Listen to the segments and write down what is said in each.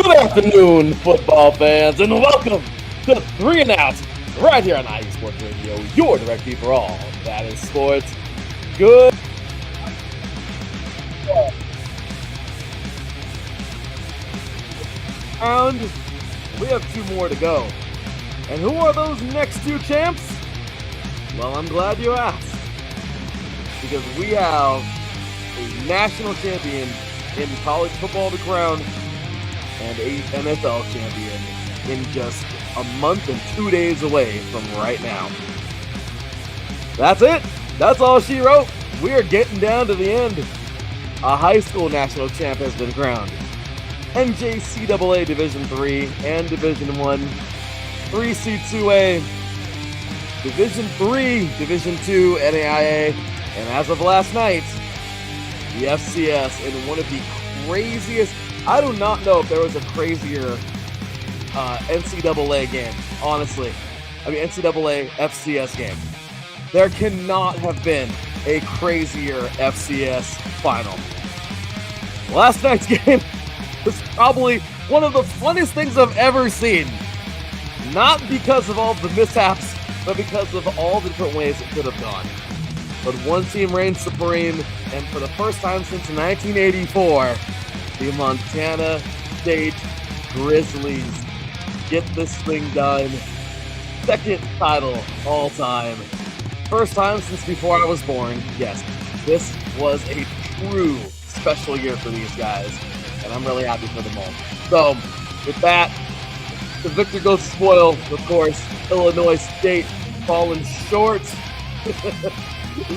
Good afternoon, football fans, and welcome to 3 and Out, right here on IE Sports Radio, your direct feed for all that is sports. Good. And we have 2 more to go. And who are those next 2 champs? Well, I'm glad you asked, because we have a national champion in college football to crown and a NFL champion in just a month and 2 days away from right now. That's it. That's all she wrote. We are getting down to the end. A high school national champ has been crowned. NJCAA Division III and Division I, 3C2A, Division III, Division II, NAIA, and as of last night, the FCS in one of the craziest. I do not know if there was a crazier NCAA game, honestly. NCAA FCS game. There cannot have been a crazier FCS final. Last night's game was probably one of the funnest things I've ever seen. Not because of all the mishaps, but because of all the different ways it could have gone. But one team reigned supreme, and for the first time since 1984, the Montana State Grizzlies get this thing done. Second title all time. First time since before I was born. Yes, this was a true special year for these guys, and I'm really happy for them all. So, with that, the victor goes spoiled, of course. Illinois State falling short.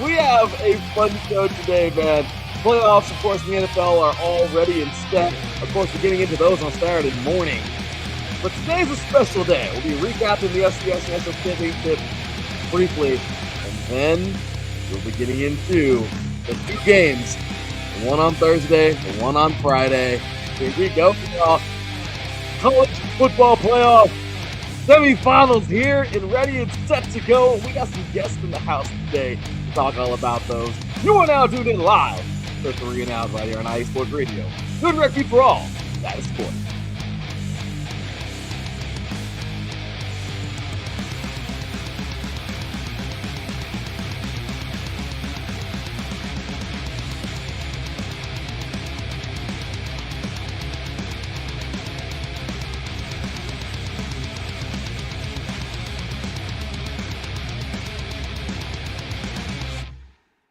We have a fun show today, man. Playoffs, of course, in the NFL are already in step. Of course, we're getting into those on Saturday morning. But today's a special day. We'll be recapping the FCS National Championship briefly. And then we'll be getting into the 2 games. One on Thursday, and one on Friday. Here we go. College football playoff semifinals here and ready and set to go. We got some guests in the house today to talk all about those. You are now tuned in live to 3 and Out right here on IE Sports Radio. Good direct feed for all that is sports.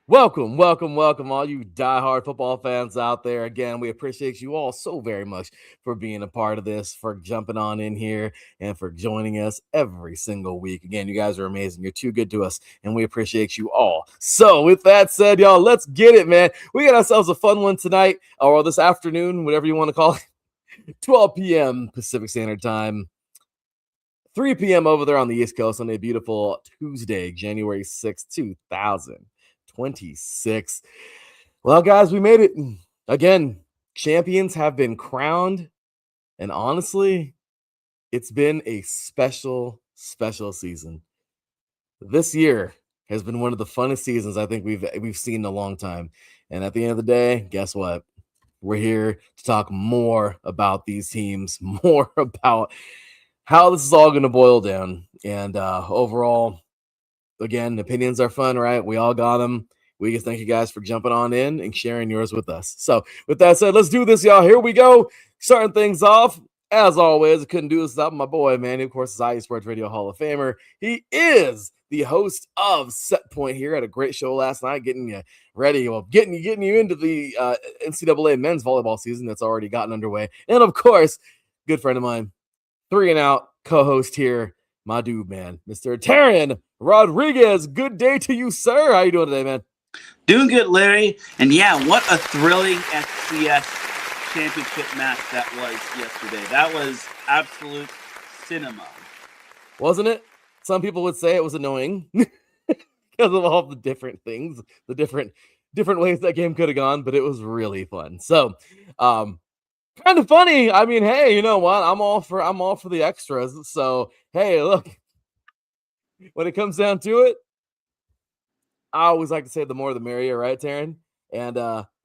Welcome, all you diehard football fans out there. Again, we appreciate you all so very much for being a part of this, for jumping on in here, and for joining us every single week. Again, you guys are amazing. You're too good to us, and we appreciate you all. So, with that said, y'all, let's get it, man. We got ourselves a fun one tonight, or this afternoon, whatever you want to call it. 12 p.m. Pacific Standard Time. 3 p.m. over there on the East Coast on a beautiful Tuesday, January 6th, 2026. Well, guys, we made it. Again, champions have been crowned. And honestly, it's been a special season. This year has been one of the funnest seasons I think we've seen in a long time. And at the end of the day, guess what? We're here to talk more about these teams, more about how this is all going to boil down. And overall, again, opinions are fun, right? We all got them. We just thank you guys for jumping on in and sharing yours with us. So with that said, let's do this, y'all. Here we go. Starting things off. As always, I couldn't do this without my boy, man. He, of course, is IE Sports Radio Hall of Famer. He is the host of Set Point here. Had a great show last night, getting you ready, getting you into the NCAA men's volleyball season that's already gotten underway. And of course, good friend of mine, 3 and Out co-host here, my dude, man, Mr. Teran Rodriguez. Good day to you, sir. How you doing today, man? Doing good, Larry. And yeah, what a thrilling FCS championship match that was yesterday. That was absolute cinema. Wasn't it? Some people would say it was annoying because of all the different things, the different ways that game could have gone, but it was really fun. So, kind of funny. I mean, hey, you know what? I'm all for the extras. So, hey, look, when it comes down to it, I always like to say the more the merrier, right, Teran? And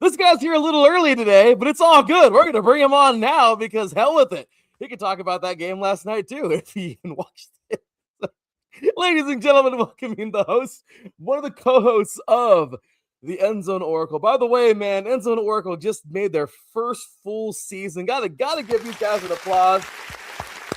this guy's here a little early today, but it's all good. We're going to bring him on now because hell with it. He can talk about that game last night too if he even watched it. Ladies and gentlemen, welcoming the host, one of the co-hosts of the End Zone Oracle. By the way, man, End Zone Oracle just made their first full season. Gotta give these guys an applause.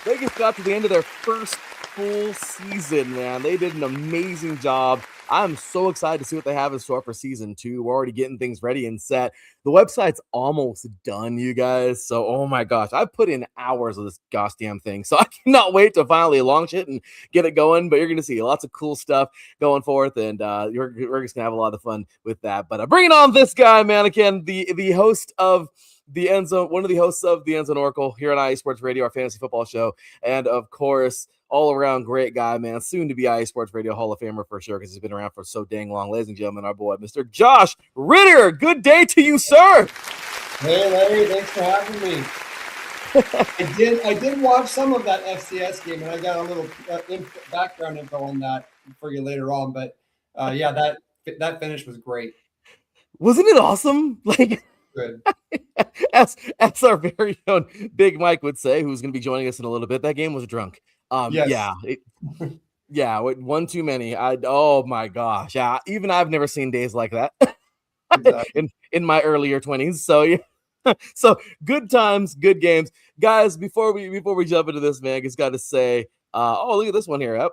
They just got to the end of their first full season, man. They did an amazing job. I'm so excited to see what they have in store for season 2. We're already getting things ready and set. The website's almost done, you guys. So, oh my gosh, I put in hours of this gosh damn thing. So I cannot wait to finally launch it and get it going. But you're going to see lots of cool stuff going forth. And we're just going to have a lot of fun with that. But bringing on this guy, man, again, the host of the End Zone, one of the hosts of the End Zone Oracle here on IE Sports Radio, our fantasy football show. And of course, all around great guy, man. Soon to be IE Sports Radio Hall of Famer for sure, because he's been around for so dang long. Ladies and gentlemen, our boy, Mr. Josh Ritter. Good day to you, sir. Hey, Larry. Thanks for having me. I did watch some of that FCS game, and I got a little background info on that for you later on. But yeah, that finish was great. Wasn't it awesome? Like, good. As our very own Big Mike would say, who's going to be joining us in a little bit, that game was drunk. Yes. Yeah, one too many. Oh my gosh. Yeah, even I've never seen days like that Exactly. in my earlier 20s. So yeah. So good times, good games. Guys, before we jump into this, man, I just got to say, look at this one here.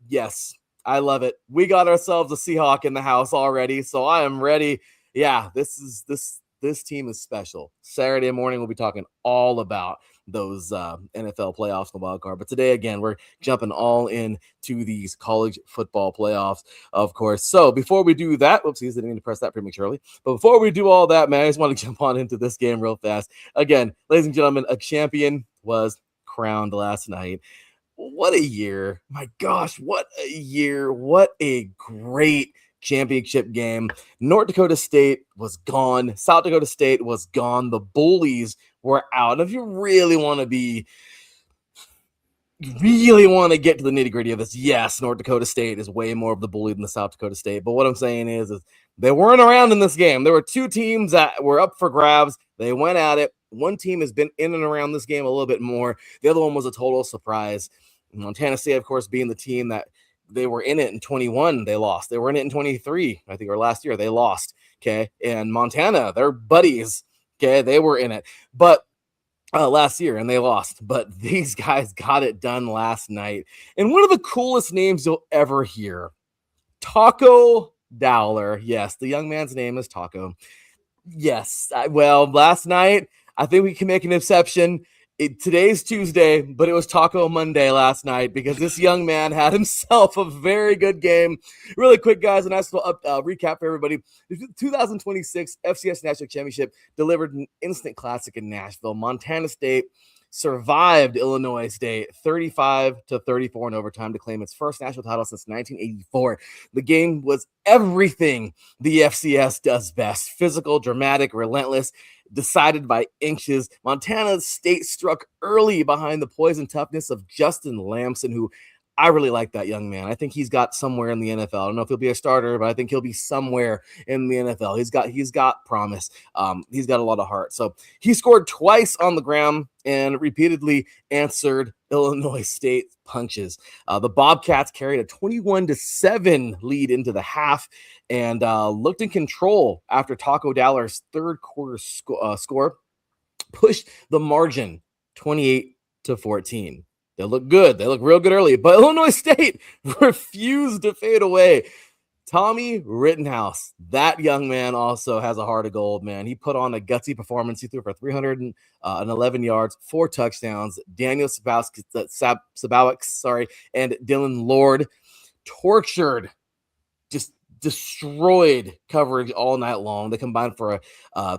Yes, I love it. We got ourselves a Seahawk in the house already, so I am ready. Yeah, this team is special. Saturday morning, we'll be talking all about those NFL playoffs in the wild card. But today, again, we're jumping all in to these college football playoffs, of course. So before we do that, whoopsies, I didn't mean to press that prematurely. But before we do all that, man, I just want to jump on into this game real fast. Again, ladies and gentlemen, a champion was crowned last night. What a year. My gosh, what a year. What a great championship game. North Dakota State was gone. South Dakota State was gone. The bullies were out. And if you really want to get to the nitty-gritty of this, yes, North Dakota State is way more of the bully than the South Dakota State. But what I'm saying is they weren't around in this game. There were two teams that were up for grabs. They went at it. One team has been in and around this game a little bit more. The other one was a total surprise. Montana State, of course, being the team that they were in it in 21, they lost. They were in it in 23, I think, or last year, they lost. Okay. And Montana, they're buddies. Okay. They were in it, but last year, and they lost. But these guys got it done last night. And one of the coolest names you'll ever hear, Taco Dowler. Yes, the young man's name is Taco. Yes. Last night, I think we can make an exception. Today's Tuesday, but it was Taco Monday last night because this young man had himself a very good game. Really quick, guys, a nice little recap for everybody. The 2026 FCS National Championship delivered an instant classic in Nashville. Montana State survived Illinois State 35-34 in overtime to claim its first national title since 1984. The game was everything the FCS does best: physical, dramatic, relentless, decided by inches. Montana State struck early behind the poise and toughness of Justin Lamson, who I really like that young man. I think he's got somewhere in the NFL. I don't know if he'll be a starter, but I think he'll be somewhere in the NFL. He's got promise. He's got a lot of heart. So he scored twice on the ground and repeatedly answered Illinois State punches. The Bobcats carried a 21-7 lead into the half and looked in control after Taco Dowler's third quarter score pushed the margin 28-14. They look good. They look real good early, but Illinois State refused to fade away. Tommy Rittenhouse, that young man also has a heart of gold, man. He put on a gutsy performance. He threw for 311 yards, 4 touchdowns. Daniel Sabowicz, and Dylan Lord tortured, just destroyed coverage all night long. They combined for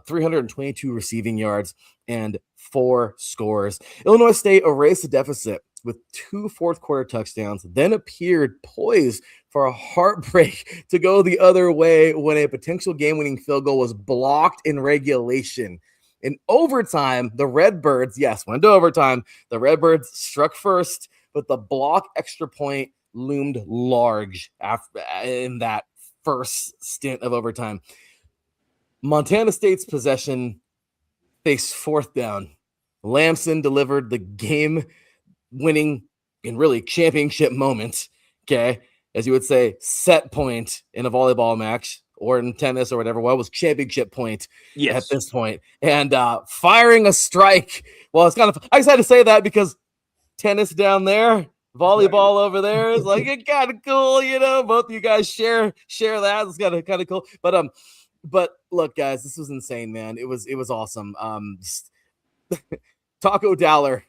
322 receiving yards and 4 scores. Illinois State erased the deficit with 2 fourth-quarter touchdowns, then appeared poised for a heartbreak to go the other way when a potential game-winning field goal was blocked in regulation. In overtime, the Redbirds, went to overtime. The Redbirds struck first, but the block extra point loomed large in that first stint of overtime. Montana State's possession faced fourth down. Lamson delivered the game-winning and really championship moment, okay, as you would say, set point in a volleyball match or in tennis or whatever. What was championship point at this point? And firing a strike. Well, it's kind of, I just had to say that because tennis down there, volleyball over there is like it kind of cool, you know. Both of you guys share that. It's kind of cool. But look, guys, this was insane, man. It was awesome. Taco Dowler,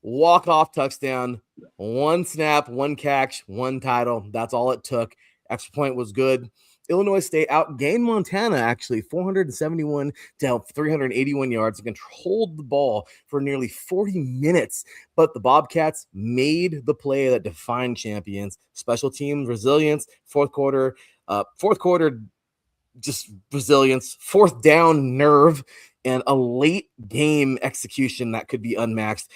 walk-off touchdown, one snap, one catch, one title. That's all it took. Extra point was good. Illinois State outgained Montana, actually, 471 to 381 yards, and controlled the ball for nearly 40 minutes. But the Bobcats made the play that defined champions. Special teams, resilience, fourth quarter, just resilience, fourth down nerve, and a late game execution that could be unmatched.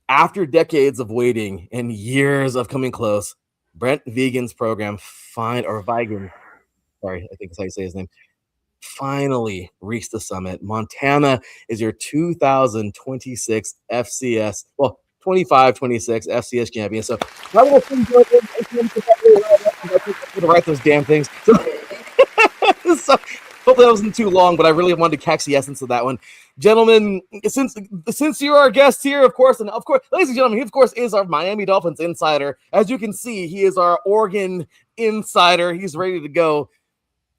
After decades of waiting and years of coming close, Brent Vigen's program Vigen, sorry, I think that's how you say his name, finally reached the summit. Montana is your 2026 FCS, well, 25-26 FCS champion. So I'm going to write those damn things. So hopefully that wasn't too long, but I really wanted to catch the essence of that one. Gentlemen, since you're our guest here, of course, ladies and gentlemen, he, of course, is our Miami Dolphins insider. As you can see, he is our Oregon insider. He's ready to go.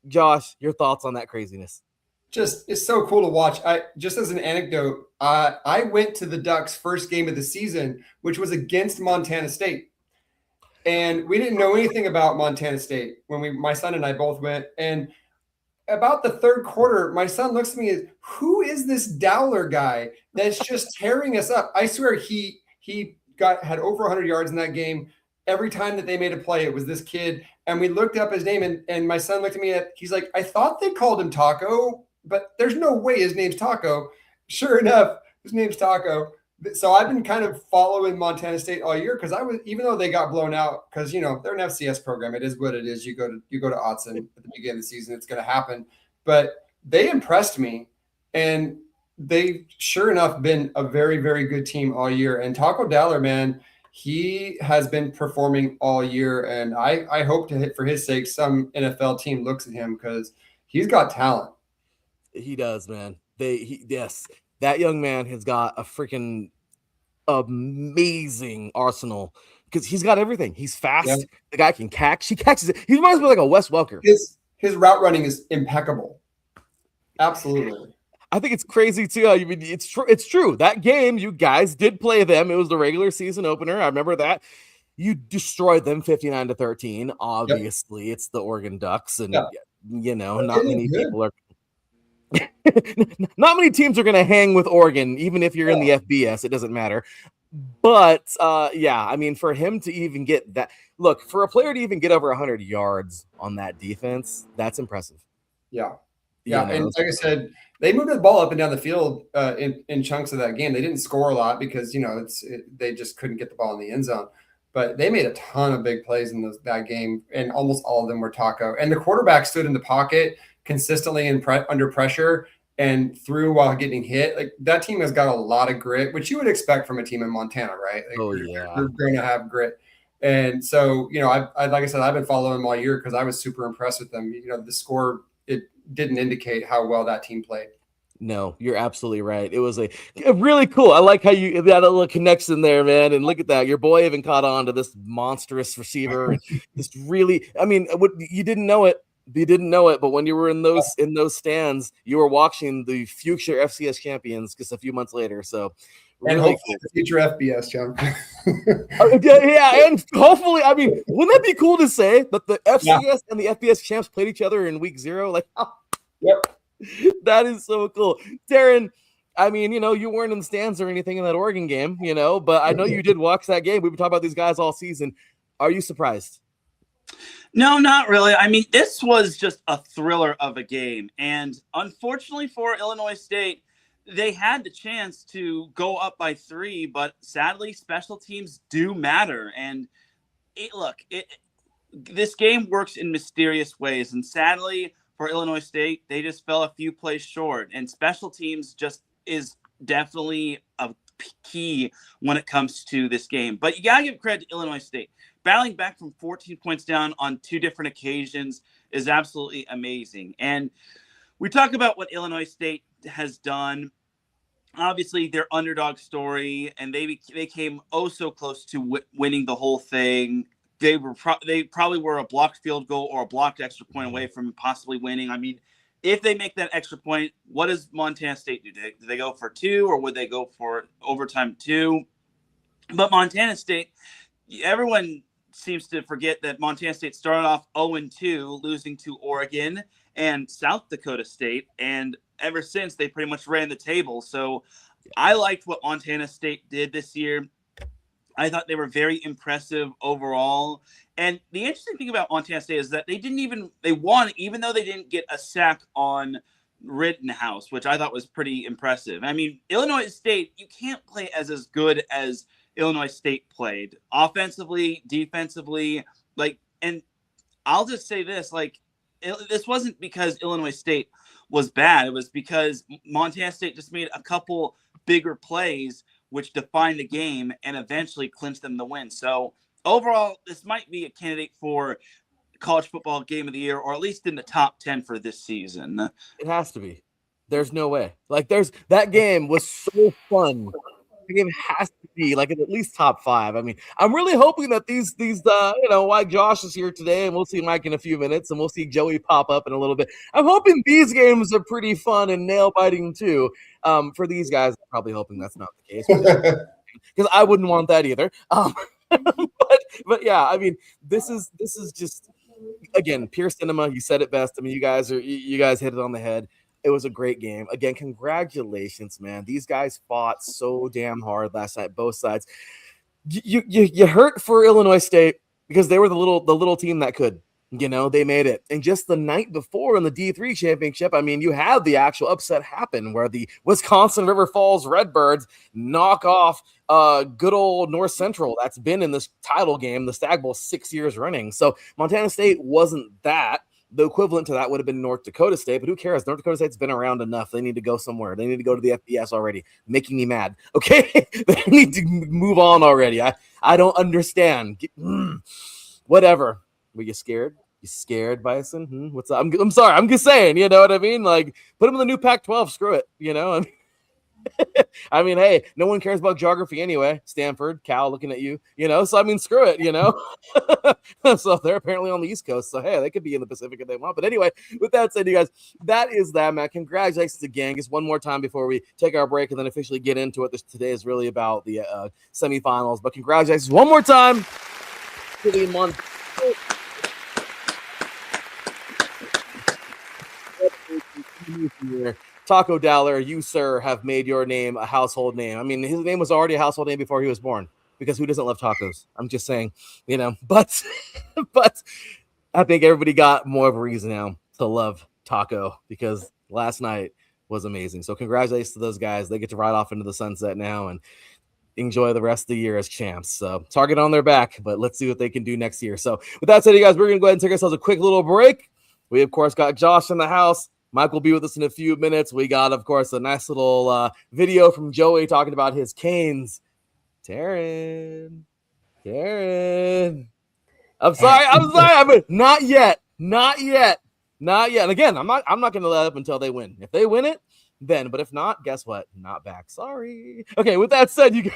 Josh, your thoughts on that craziness? Just, it's so cool to watch. Just as an anecdote, I went to the Ducks' first game of the season, which was against Montana State. And we didn't know anything about Montana State when my son and I both went. And about the third quarter, my son looks at me as, who is this Dowler guy that's just tearing us up? I swear he had over 100 yards in that game. Every time that they made a play, it was this kid. And we looked up his name, and my son looked at me, he's like, I thought they called him Taco, but there's no way his name's Taco. Sure enough, his name's Taco. So I've been kind of following Montana State all year because even though they got blown out, because they're an FCS program, it is what it is. You go to Autzen at the beginning of the season, it's going to happen. But they impressed me, and they sure enough been a very, very good team all year. And Taco Dowler, man, he has been performing all year, and I hope to hit for his sake some NFL team looks at him because he's got talent. He does, man. Yes. That young man has got a freaking amazing arsenal because he's got everything. He's fast. Yeah. The guy can catch. He catches it. He reminds me like a Wes Welker. His route running is impeccable. Absolutely. I think it's crazy too. I mean, it's true. It's true. That game, you guys did play them. It was the regular season opener. I remember that. You destroyed them 59-13. Obviously, It's the Oregon Ducks, and not many people are. Not many teams are going to hang with Oregon, even if you're in the FBS. It doesn't matter. But I mean, for him to even get that, look, for a player to even get over 100 yards on that defense, that's impressive. Yeah. And like I said, they moved the ball up and down the field in chunks of that game. They didn't score a lot because they just couldn't get the ball in the end zone. But they made a ton of big plays in that game, and almost all of them were Taco. And the quarterback stood in the pocket consistently under pressure and threw while getting hit. Like, that team has got a lot of grit, which you would expect from a team in Montana, right? They're going to have grit. And so, I like I said, I've been following them all year because I was super impressed with them. The score, it didn't indicate how well that team played. No, you're absolutely right. It was a really cool. I like how you got a little connection there, man. And look at that. Your boy even caught on to this monstrous receiver. This really, I mean, you didn't know it. You didn't know it, but when you were in those stands, you were watching the future FCS champions just a few months later. So, and really hopefully the future FBS champion. And hopefully, I mean, wouldn't that be cool to say that the FCS and the FBS champs played each other in week 0? Like, that is so cool, Teran. I mean, you weren't in the stands or anything in that Oregon game, but I know you did watch that game. We've been talking about these guys all season. Are you surprised? No, not really. I mean, this was just a thriller of a game. And unfortunately for Illinois State, they had the chance to go up by 3, but sadly, special teams do matter. And this game works in mysterious ways. And sadly, for Illinois State. They just fell a few plays short, and special teams just is definitely a key when it comes to this game. But you got to give credit to Illinois State. Battling back from 14 points down on 2 different occasions is absolutely amazing. And we talk about what Illinois State has done. Obviously, their underdog story, and they came oh so close to winning the whole thing. They probably were a blocked field goal or a blocked extra point away from possibly winning. I mean, if they make that extra point, what does Montana State do? Do they go for 2, or would they go for overtime 2? But Montana State, everyone seems to forget that Montana State started off 0-2, losing to Oregon and South Dakota State, and ever since they pretty much ran the table. So I liked what Montana State did this year. I thought they were very impressive overall. And the interesting thing about Montana State is that they won, even though they didn't get a sack on Rittenhouse, which I thought was pretty impressive. I mean, Illinois State, you can't play as good as Illinois State played offensively, defensively, and I'll just say this, this wasn't because Illinois State was bad. It was because Montana State just made a couple bigger plays which defined the game and eventually clinched them the win. So overall, this might be a candidate for college football game of the year, or at least in the top 10 for this season. It has to be. There's no way. That game was so fun. The game has to be at least top 5. I mean, I'm really hoping that these why Josh is here today, and we'll see Mike in a few minutes, and we'll see Joey pop up in a little bit. I'm hoping these games are pretty fun and nail biting too. For these guys, I'm probably hoping that's not the case, because I wouldn't want that either. But yeah, I mean, this is just, again, pure cinema. You said it best. I mean, you guys hit it on the head. It was a great game. Again, congratulations, man. These guys fought so damn hard last night, both sides. You hurt for Illinois State because they were the little team that could. They made it. And just the night before in the D3 championship, I mean, you had the actual upset happen where the Wisconsin River Falls Redbirds knock off good old North Central that's been in this title game, the Stag Bowl, 6 years running. So Montana State wasn't that. The equivalent to that would have been North Dakota State, but who cares? North Dakota State's been around enough. They need to go somewhere. They need to go to the FBS already, making me mad. Okay? They need to move on already. I don't understand. Whatever. Were you scared? You scared, Bison? What's up? I'm sorry. I'm just saying, you know what I mean? Put them in the new Pac-12. Screw it. I mean, hey, no one cares about geography anyway. Stanford, Cal looking at you, so I mean, screw it, So they're apparently on the East Coast. So, hey, they could be in the Pacific if they want. But anyway, with that said, you guys, that is that, man. Congratulations again. Just one more time before we take our break and then officially get into it. Today is really about the semifinals. But congratulations one more time to the month. Taco Dowler, you, sir, have made your name a household name. I mean, his name was already a household name before he was born, because who doesn't love tacos? I'm just saying, but I think everybody got more of a reason now to love taco, because last night was amazing. So congratulations to those guys. They get to ride off into the sunset now and enjoy the rest of the year as champs. So target on their back, but let's see what they can do next year. So with that said, you guys, we're going to go ahead and take ourselves a quick little break. We, of course, got Josh in the house. Mike will be with us in a few minutes. We got, of course, a nice little video from Joey talking about his Canes. Teran. I'm sorry. I mean, not yet. And again, I'm not going to let up until they win. If they win it, then. But if not, guess what? Not back. Sorry. Okay, with that said, you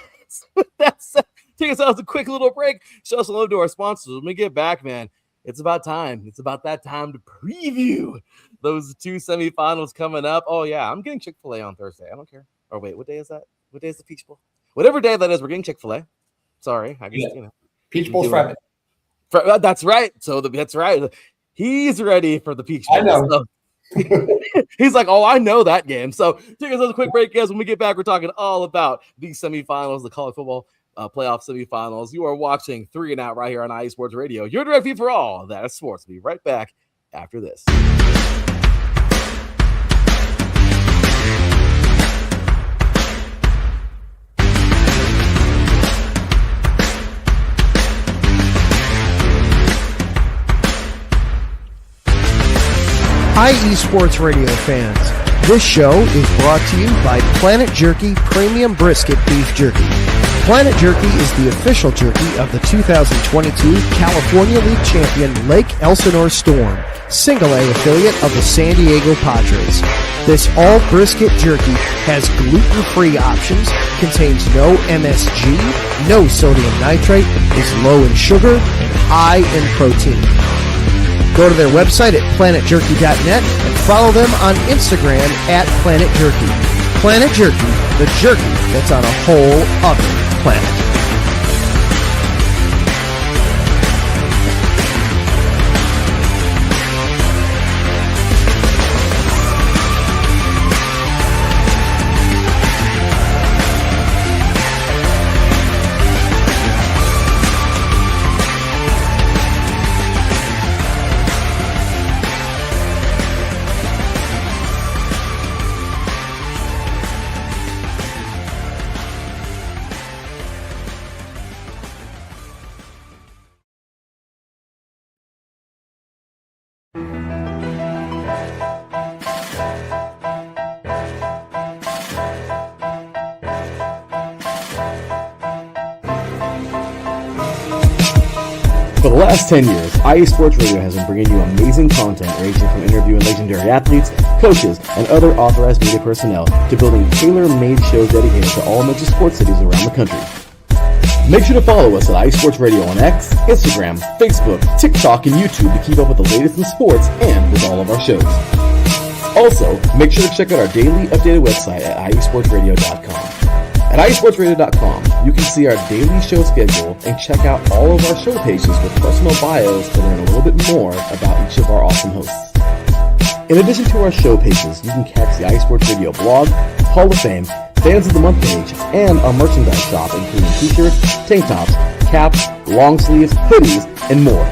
guys, take ourselves a quick little break. Show some love to our sponsors. When we get back, man, it's about time. It's about that time to preview those 2 semifinals coming up. Oh, yeah, I'm getting Chick-fil-A on Thursday. I don't care. Or wait, what day is that? What day is the Peach Bowl? Whatever day that is, we're getting Chick-fil-A. Sorry. I guess, Peach Bowl's Friday. That's right. So that's right. He's ready for the Peach Bowl. I know. So. He's like, oh, I know that game. So take us a quick break, guys. When we get back, we're talking all about the semifinals, the college football playoff semifinals. You are watching 3 and Out right here on IE Sports Radio. Your direct feed for all that is sports. We'll be right back after this. IE Sports Radio fans, this show is brought to you by Planet Jerky Premium Brisket Beef Jerky. Planet Jerky is the official jerky of the 2022 California League champion Lake Elsinore Storm, Single A affiliate of the San Diego Padres. This all brisket jerky has gluten-free options, contains no MSG, no sodium nitrate, is low in sugar, and high in protein. Go to their website at planetjerky.net and follow them on Instagram at Planet Jerky. Planet Jerky, the jerky that's on a whole other planet. For the last 10 years, IE Sports Radio has been bringing you amazing content ranging from interviewing legendary athletes, coaches, and other authorized media personnel to building tailor-made shows dedicated to all major sports cities around the country. Make sure to follow us at IE Sports Radio on X, Instagram, Facebook, TikTok, and YouTube to keep up with the latest in sports and with all of our shows. Also, make sure to check out our daily updated website at iesportsradio.com. At iesportsradio.com, you can see our daily show schedule and check out all of our show pages with personal bios to learn a little bit more about each of our awesome hosts. In addition to our show pages, you can catch the iSports Radio blog, Hall of Fame, Fans of the Month page, and our merchandise shop, including t-shirts, tank tops, caps, long sleeves, hoodies, and more.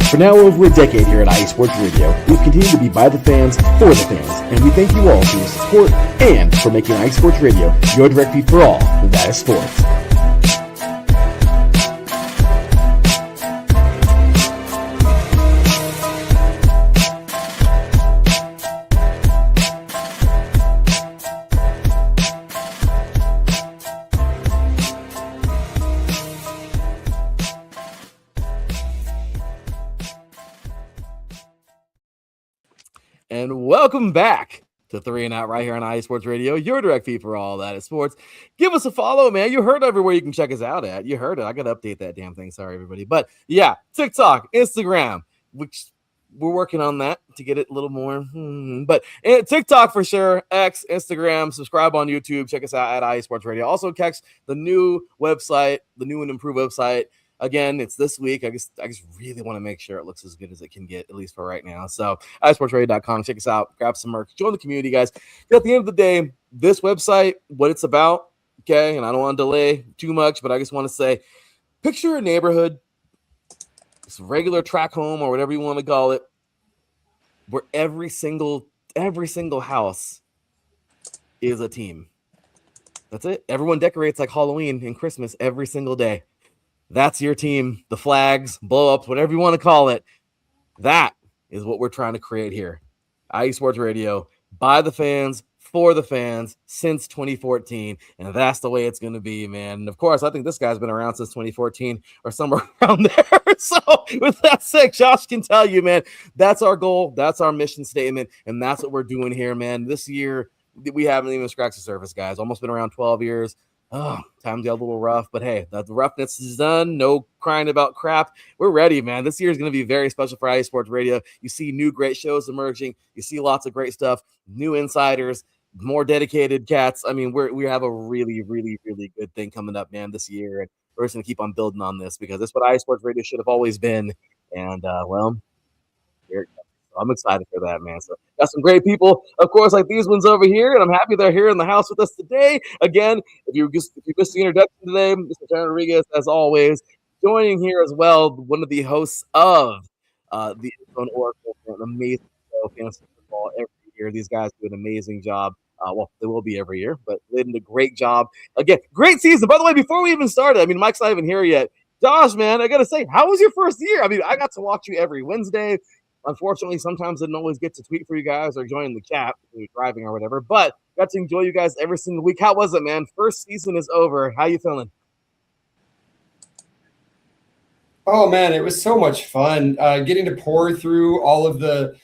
For now over a decade here at IE Sports Radio, we've continued to be by the fans, for the fans, and we thank you all for your support and for making IE Sports Radio your direct feed for all that is sports. And welcome back to 3 and Out right here on IE Sports Radio, your direct feed for all that is sports. Give us a follow, man. You heard everywhere you can check us out at. You heard it. I got to update that damn thing. Sorry, everybody. But yeah, TikTok, Instagram, which we're working on that to get it a little more. But TikTok for sure, X, Instagram, subscribe on YouTube. Check us out at IE Sports Radio. Also catch the new website, the new and improved website. Again, it's this week. I just really want to make sure it looks as good as it can get, at least for right now. So, iSportsRadio.com. Check us out. Grab some merch. Join the community, guys. At the end of the day, this website, what it's about, okay, and I don't want to delay too much, but I just want to say, picture a neighborhood, it's a regular track home or whatever you want to call it, where every single house is a team. That's it. Everyone decorates like Halloween and Christmas every single day. That's your team, the flags, blow-ups, whatever you want to call it. That is what we're trying to create here. IE Sports Radio, by the fans, for the fans, since 2014. And that's the way it's going to be, man. And of course, I think this guy's been around since 2014 or somewhere around there. So with that said, Josh can tell you, man, that's our goal. That's our mission statement. And that's what we're doing here, man. This year, we haven't even scratched the surface, guys. Almost been around 12 years. Oh, times got a little rough, but hey, the roughness is done. No crying about crap. We're ready, man. This year is going to be very special for IE Sports Radio. You see new great shows emerging. You see lots of great stuff, new insiders, more dedicated cats. I mean, we have a really, really, really good thing coming up, man, this year. And we're just going to keep on building on this because that's what IE Sports Radio should have always been. And, well, here it comes. I'm excited for that, man. So got some great people, of course, like these ones over here, and I'm happy they're here in the house with us today. Again, if you missed the introduction today, Mr. Teran Rodriguez, as always, joining here as well, one of the hosts of the Phone Oracle, an amazing show, fantasy football every year. These guys do an amazing job. Well, they will be every year, but they did a great job. Again, great season. By the way, before we even started, I mean, Mike's not even here yet. Josh, man, I got to say, how was your first year? I mean, I got to watch you every Wednesday. Unfortunately, sometimes I didn't always get to tweet for you guys or join the chat when you're driving or whatever, but got to enjoy you guys every single week. How was it, man? First season is over. How you feeling? Oh man, it was so much fun getting to pour through all of the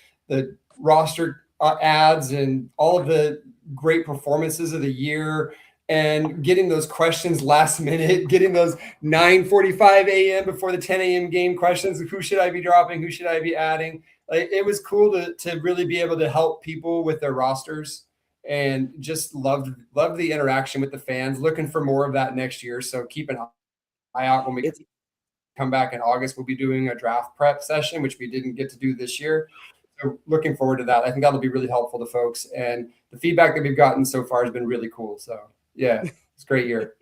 roster ads and all of the great performances of the year, and getting those questions last minute, getting those 9:45 a.m. before the 10 a.m. game questions. Who should I be dropping? Who should I be adding? Like, it was cool to really be able to help people with their rosters, and just loved the interaction with the fans. Looking for more of that next year. So keep an eye out when we come back in August. We'll be doing a draft prep session, which we didn't get to do this year. So looking forward to that. I think that'll be really helpful to folks. And the feedback that we've gotten so far has been really cool. So yeah, it's a great year.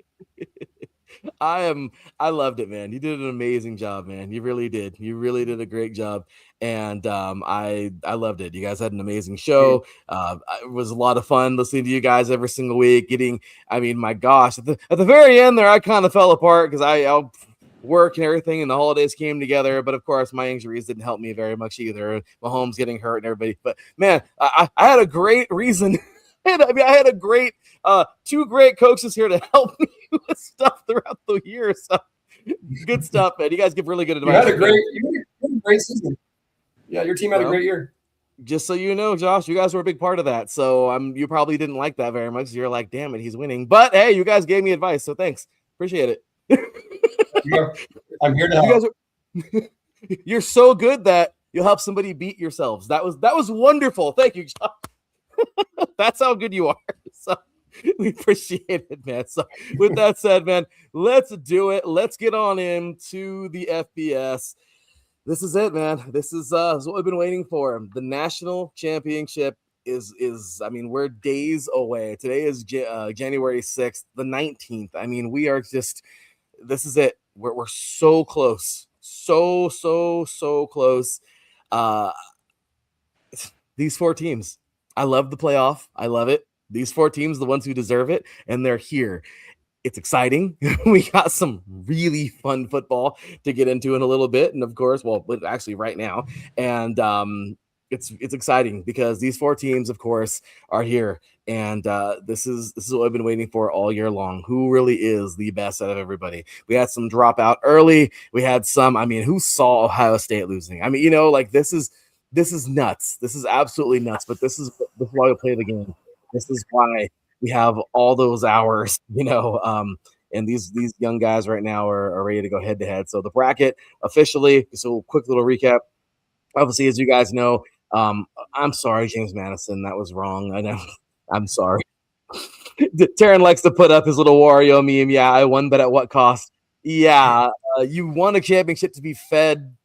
I loved it, man. You did an amazing job, man. You really did. You really did a great job. And I loved it. You guys had an amazing show. It was a lot of fun listening to you guys every single week. My gosh, at the very end there, I kind of fell apart because I work and everything, and the holidays came together. But of course, my injuries didn't help me very much either. Mahomes getting hurt and everybody. But man, I had a great reason. I had a great two great coaches here to help me with stuff throughout the year. So good stuff, man. You guys give really good advice. You had a great season. Yeah, your team had a great year. Just so you know, Josh, you guys were a big part of that. So you probably didn't like that very much. You're like, damn it, he's winning. But hey, you guys gave me advice, so thanks. Appreciate it. I'm here to help. You're so good that you'll help somebody beat yourselves. That was wonderful. Thank you, Josh. That's how good you are. So we appreciate it, man. So with that said, man, let's do it. Let's get on into the FBS. This is it, man. This is what we've been waiting for. The national championship is we're days away. Today is January 6th, the 19th. We are just, this is it. We're so close. So close. These four teams. I love the playoff. I love it. These four teams, the ones who deserve it, and they're here. It's exciting. We got some really fun football to get into in a little bit, and of course, actually right now, and it's exciting because these four teams, of course, are here, and this is what I've been waiting for all year long. Who really is the best out of everybody? We had some drop out early. We had some. Who saw Ohio State losing? This is nuts. This is absolutely nuts. But this is why we play the game. This is why we have all those hours, and these young guys right now are ready to go head to head. So the bracket officially, so quick little recap. Obviously, as you guys know, I'm sorry, James Madison, that was wrong. I know. I'm sorry. Teran likes to put up his little Wario meme. Yeah, I won, but at what cost? Yeah, you won a championship to be fed.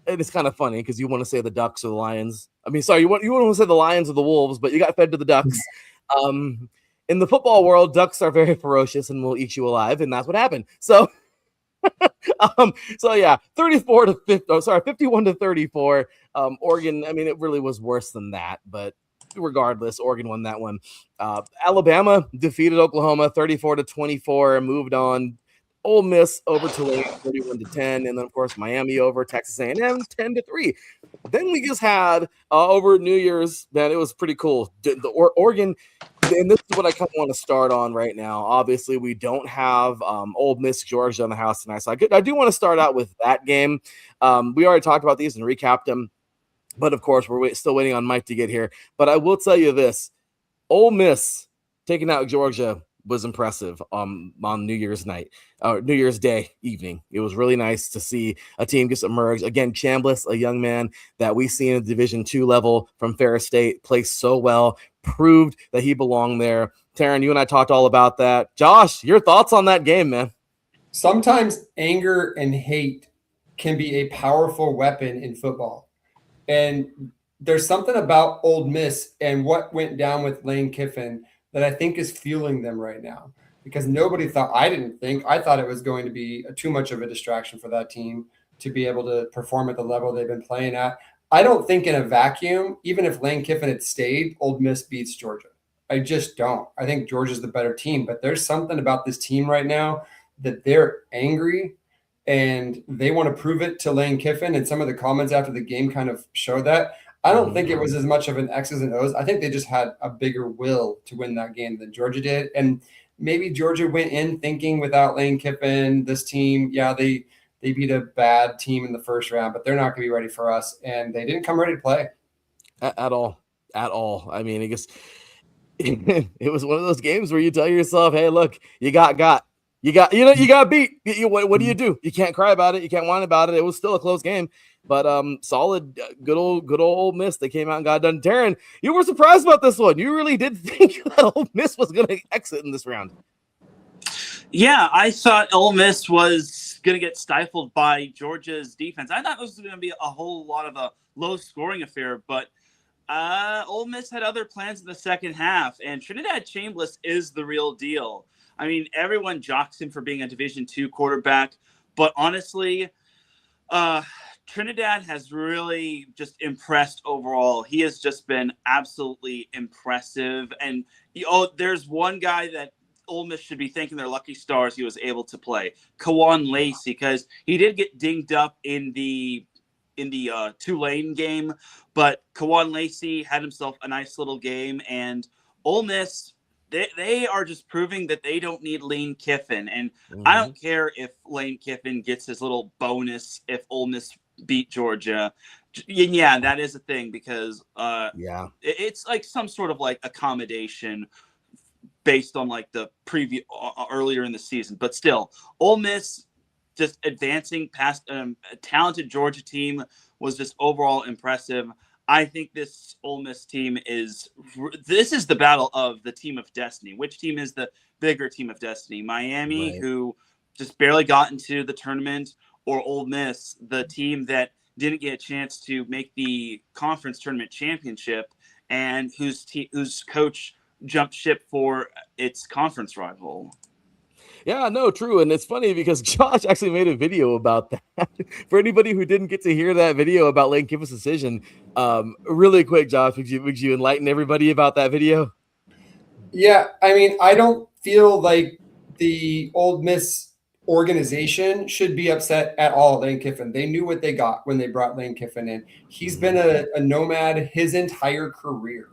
And it's kind of funny because you want to say the Ducks or the Lions. You want to say the Lions or the Wolves, but you got fed to the Ducks. In the football world, Ducks are very ferocious and will eat you alive, and that's what happened. So, 51 to 34. Oregon. It really was worse than that, but regardless, Oregon won that one. Alabama defeated Oklahoma 34 to 24 and moved on. Ole Miss over Tulane 31 to 10, and then of course Miami over Texas A&M 10 to 3. Then we just had over New Year's, man, it was pretty cool. Oregon, and this is what I kind of want to start on right now. Obviously, we don't have Ole Miss Georgia on the house tonight, so I do want to start out with that game. We already talked about these and recapped them, but of course we're still waiting on Mike to get here. But I will tell you this: Ole Miss taking out Georgia was impressive on New Year's night, New Year's Day evening. It was really nice to see a team just emerge. Again, Chambliss, a young man that we see in the Division II level from Ferris State, play so well, proved that he belonged there. Teran, you and I talked all about that. Josh, your thoughts on that game, man? Sometimes anger and hate can be a powerful weapon in football. And there's something about Ole Miss and what went down with Lane Kiffin that I think is fueling them right now, because I thought it was going to be too much of a distraction for that team to be able to perform at the level they've been playing at. I don't think in a vacuum, even if Lane Kiffin had stayed, Ole Miss beats Georgia. I just don't. I think Georgia's the better team, but there's something about this team right now that they're angry and they want to prove it to Lane Kiffin. And some of the comments after the game kind of show that. I don't think it was as much of an X's and O's. I think they just had a bigger will to win that game than Georgia did. And maybe Georgia went in thinking without Lane Kiffin, this team, they beat a bad team in the first round, but they're not going to be ready for us. And they didn't come ready to play. At all. I mean, I guess it was one of those games where you tell yourself, hey, look, you got beat. What do you do? You can't cry about it. You can't whine about it. It was still a close game, but solid, good old Ole Miss. They came out and got done. Teran, you were surprised about this one. You really did think that Ole Miss was going to exit in this round. Yeah, I thought Ole Miss was going to get stifled by Georgia's defense. I thought this was going to be a whole lot of a low-scoring affair, but Ole Miss had other plans in the second half, and Trinidad Chambliss is the real deal. I mean, everyone jocks him for being a Division II quarterback, but honestly, Trinidad has really just impressed overall. He has just been absolutely impressive, and there's one guy that Ole Miss should be thanking their lucky stars he was able to play, Kawan Lacey, because he did get dinged up in the Tulane game, but Kawan Lacey had himself a nice little game, and Ole Miss, they are just proving that they don't need Lane Kiffin, and I don't care if Lane Kiffin gets his little bonus if Ole Miss beat Georgia. Yeah, that is a thing because it's like some sort of like accommodation based on like the preview earlier in the season, but still, Ole Miss just advancing past a talented Georgia team was just overall impressive. I think this Ole Miss team is the battle of the team of destiny. Which team is the bigger team of destiny? Miami, who just barely got into the tournament, or Ole Miss, the team that didn't get a chance to make the conference tournament championship and whose coach jumped ship for its conference rival. Yeah, no, true. And it's funny because Josh actually made a video about that. For anybody who didn't get to hear that video about Lane Kiffin's decision, really quick, Josh, would you enlighten everybody about that video? Yeah, I mean, I don't feel like the Ole Miss organization should be upset at all at Lane Kiffin. They knew what they got when they brought Lane Kiffin in. He's been a nomad his entire career.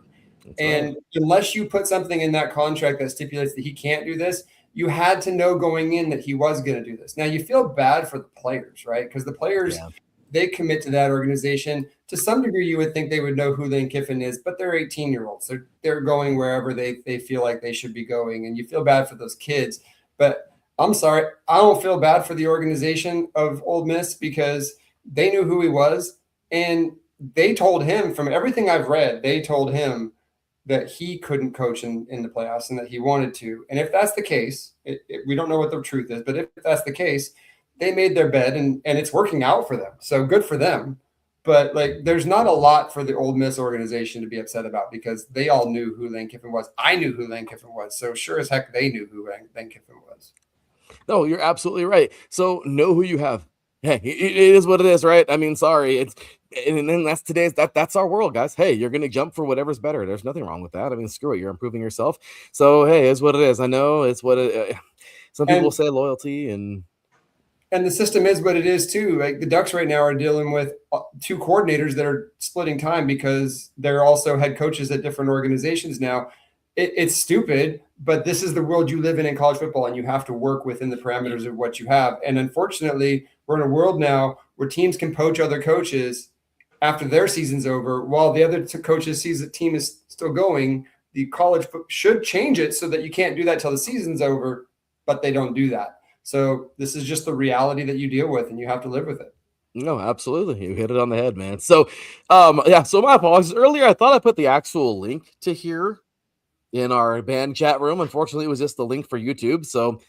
And unless you put something in that contract that stipulates that he can't do this, you had to know going in that he was going to do this. Now, you feel bad for the players, right? Because the players, they commit to that organization. To some degree, you would think they would know who Lane Kiffin is, but they're 18-year-olds. They're going wherever they feel like they should be going, and you feel bad for those kids. But I'm sorry, I don't feel bad for the organization of Ole Miss because they knew who he was, and they told him, from everything I've read, they told him that he couldn't coach in the playoffs and that he wanted to. And if that's the case, we don't know what the truth is, but if that's the case, they made their bed and it's working out for them. So good for them. But like, there's not a lot for the Ole Miss organization to be upset about because they all knew who Lane Kiffin was. I knew who Lane Kiffin was. So sure as heck, they knew who Lane Kiffin was. No, you're absolutely right. So know who you have. Hey, it is what it is, right? I mean, sorry. And then that's our world, guys. Hey, you're going to jump for whatever's better. There's nothing wrong with that. I mean, screw it. You're improving yourself. So, hey, it's what it is. I know it's what some people say loyalty and the system is what it is too. Like the Ducks right now are dealing with two coordinators that are splitting time because they're also head coaches at different organizations now. It's stupid, but this is the world you live in college football, and you have to work within the parameters of what you have. And unfortunately, we're in a world now where teams can poach other coaches after their season's over while the other coaches sees the team is still going. The college should change it so that you can't do that till the season's over, but they don't do that. So this is just the reality that you deal with, and you have to live with it. No, absolutely. You hit it on the head, man. So, so my apologies. Earlier, I thought I put the actual link to here in our band chat room. Unfortunately, it was just the link for YouTube. So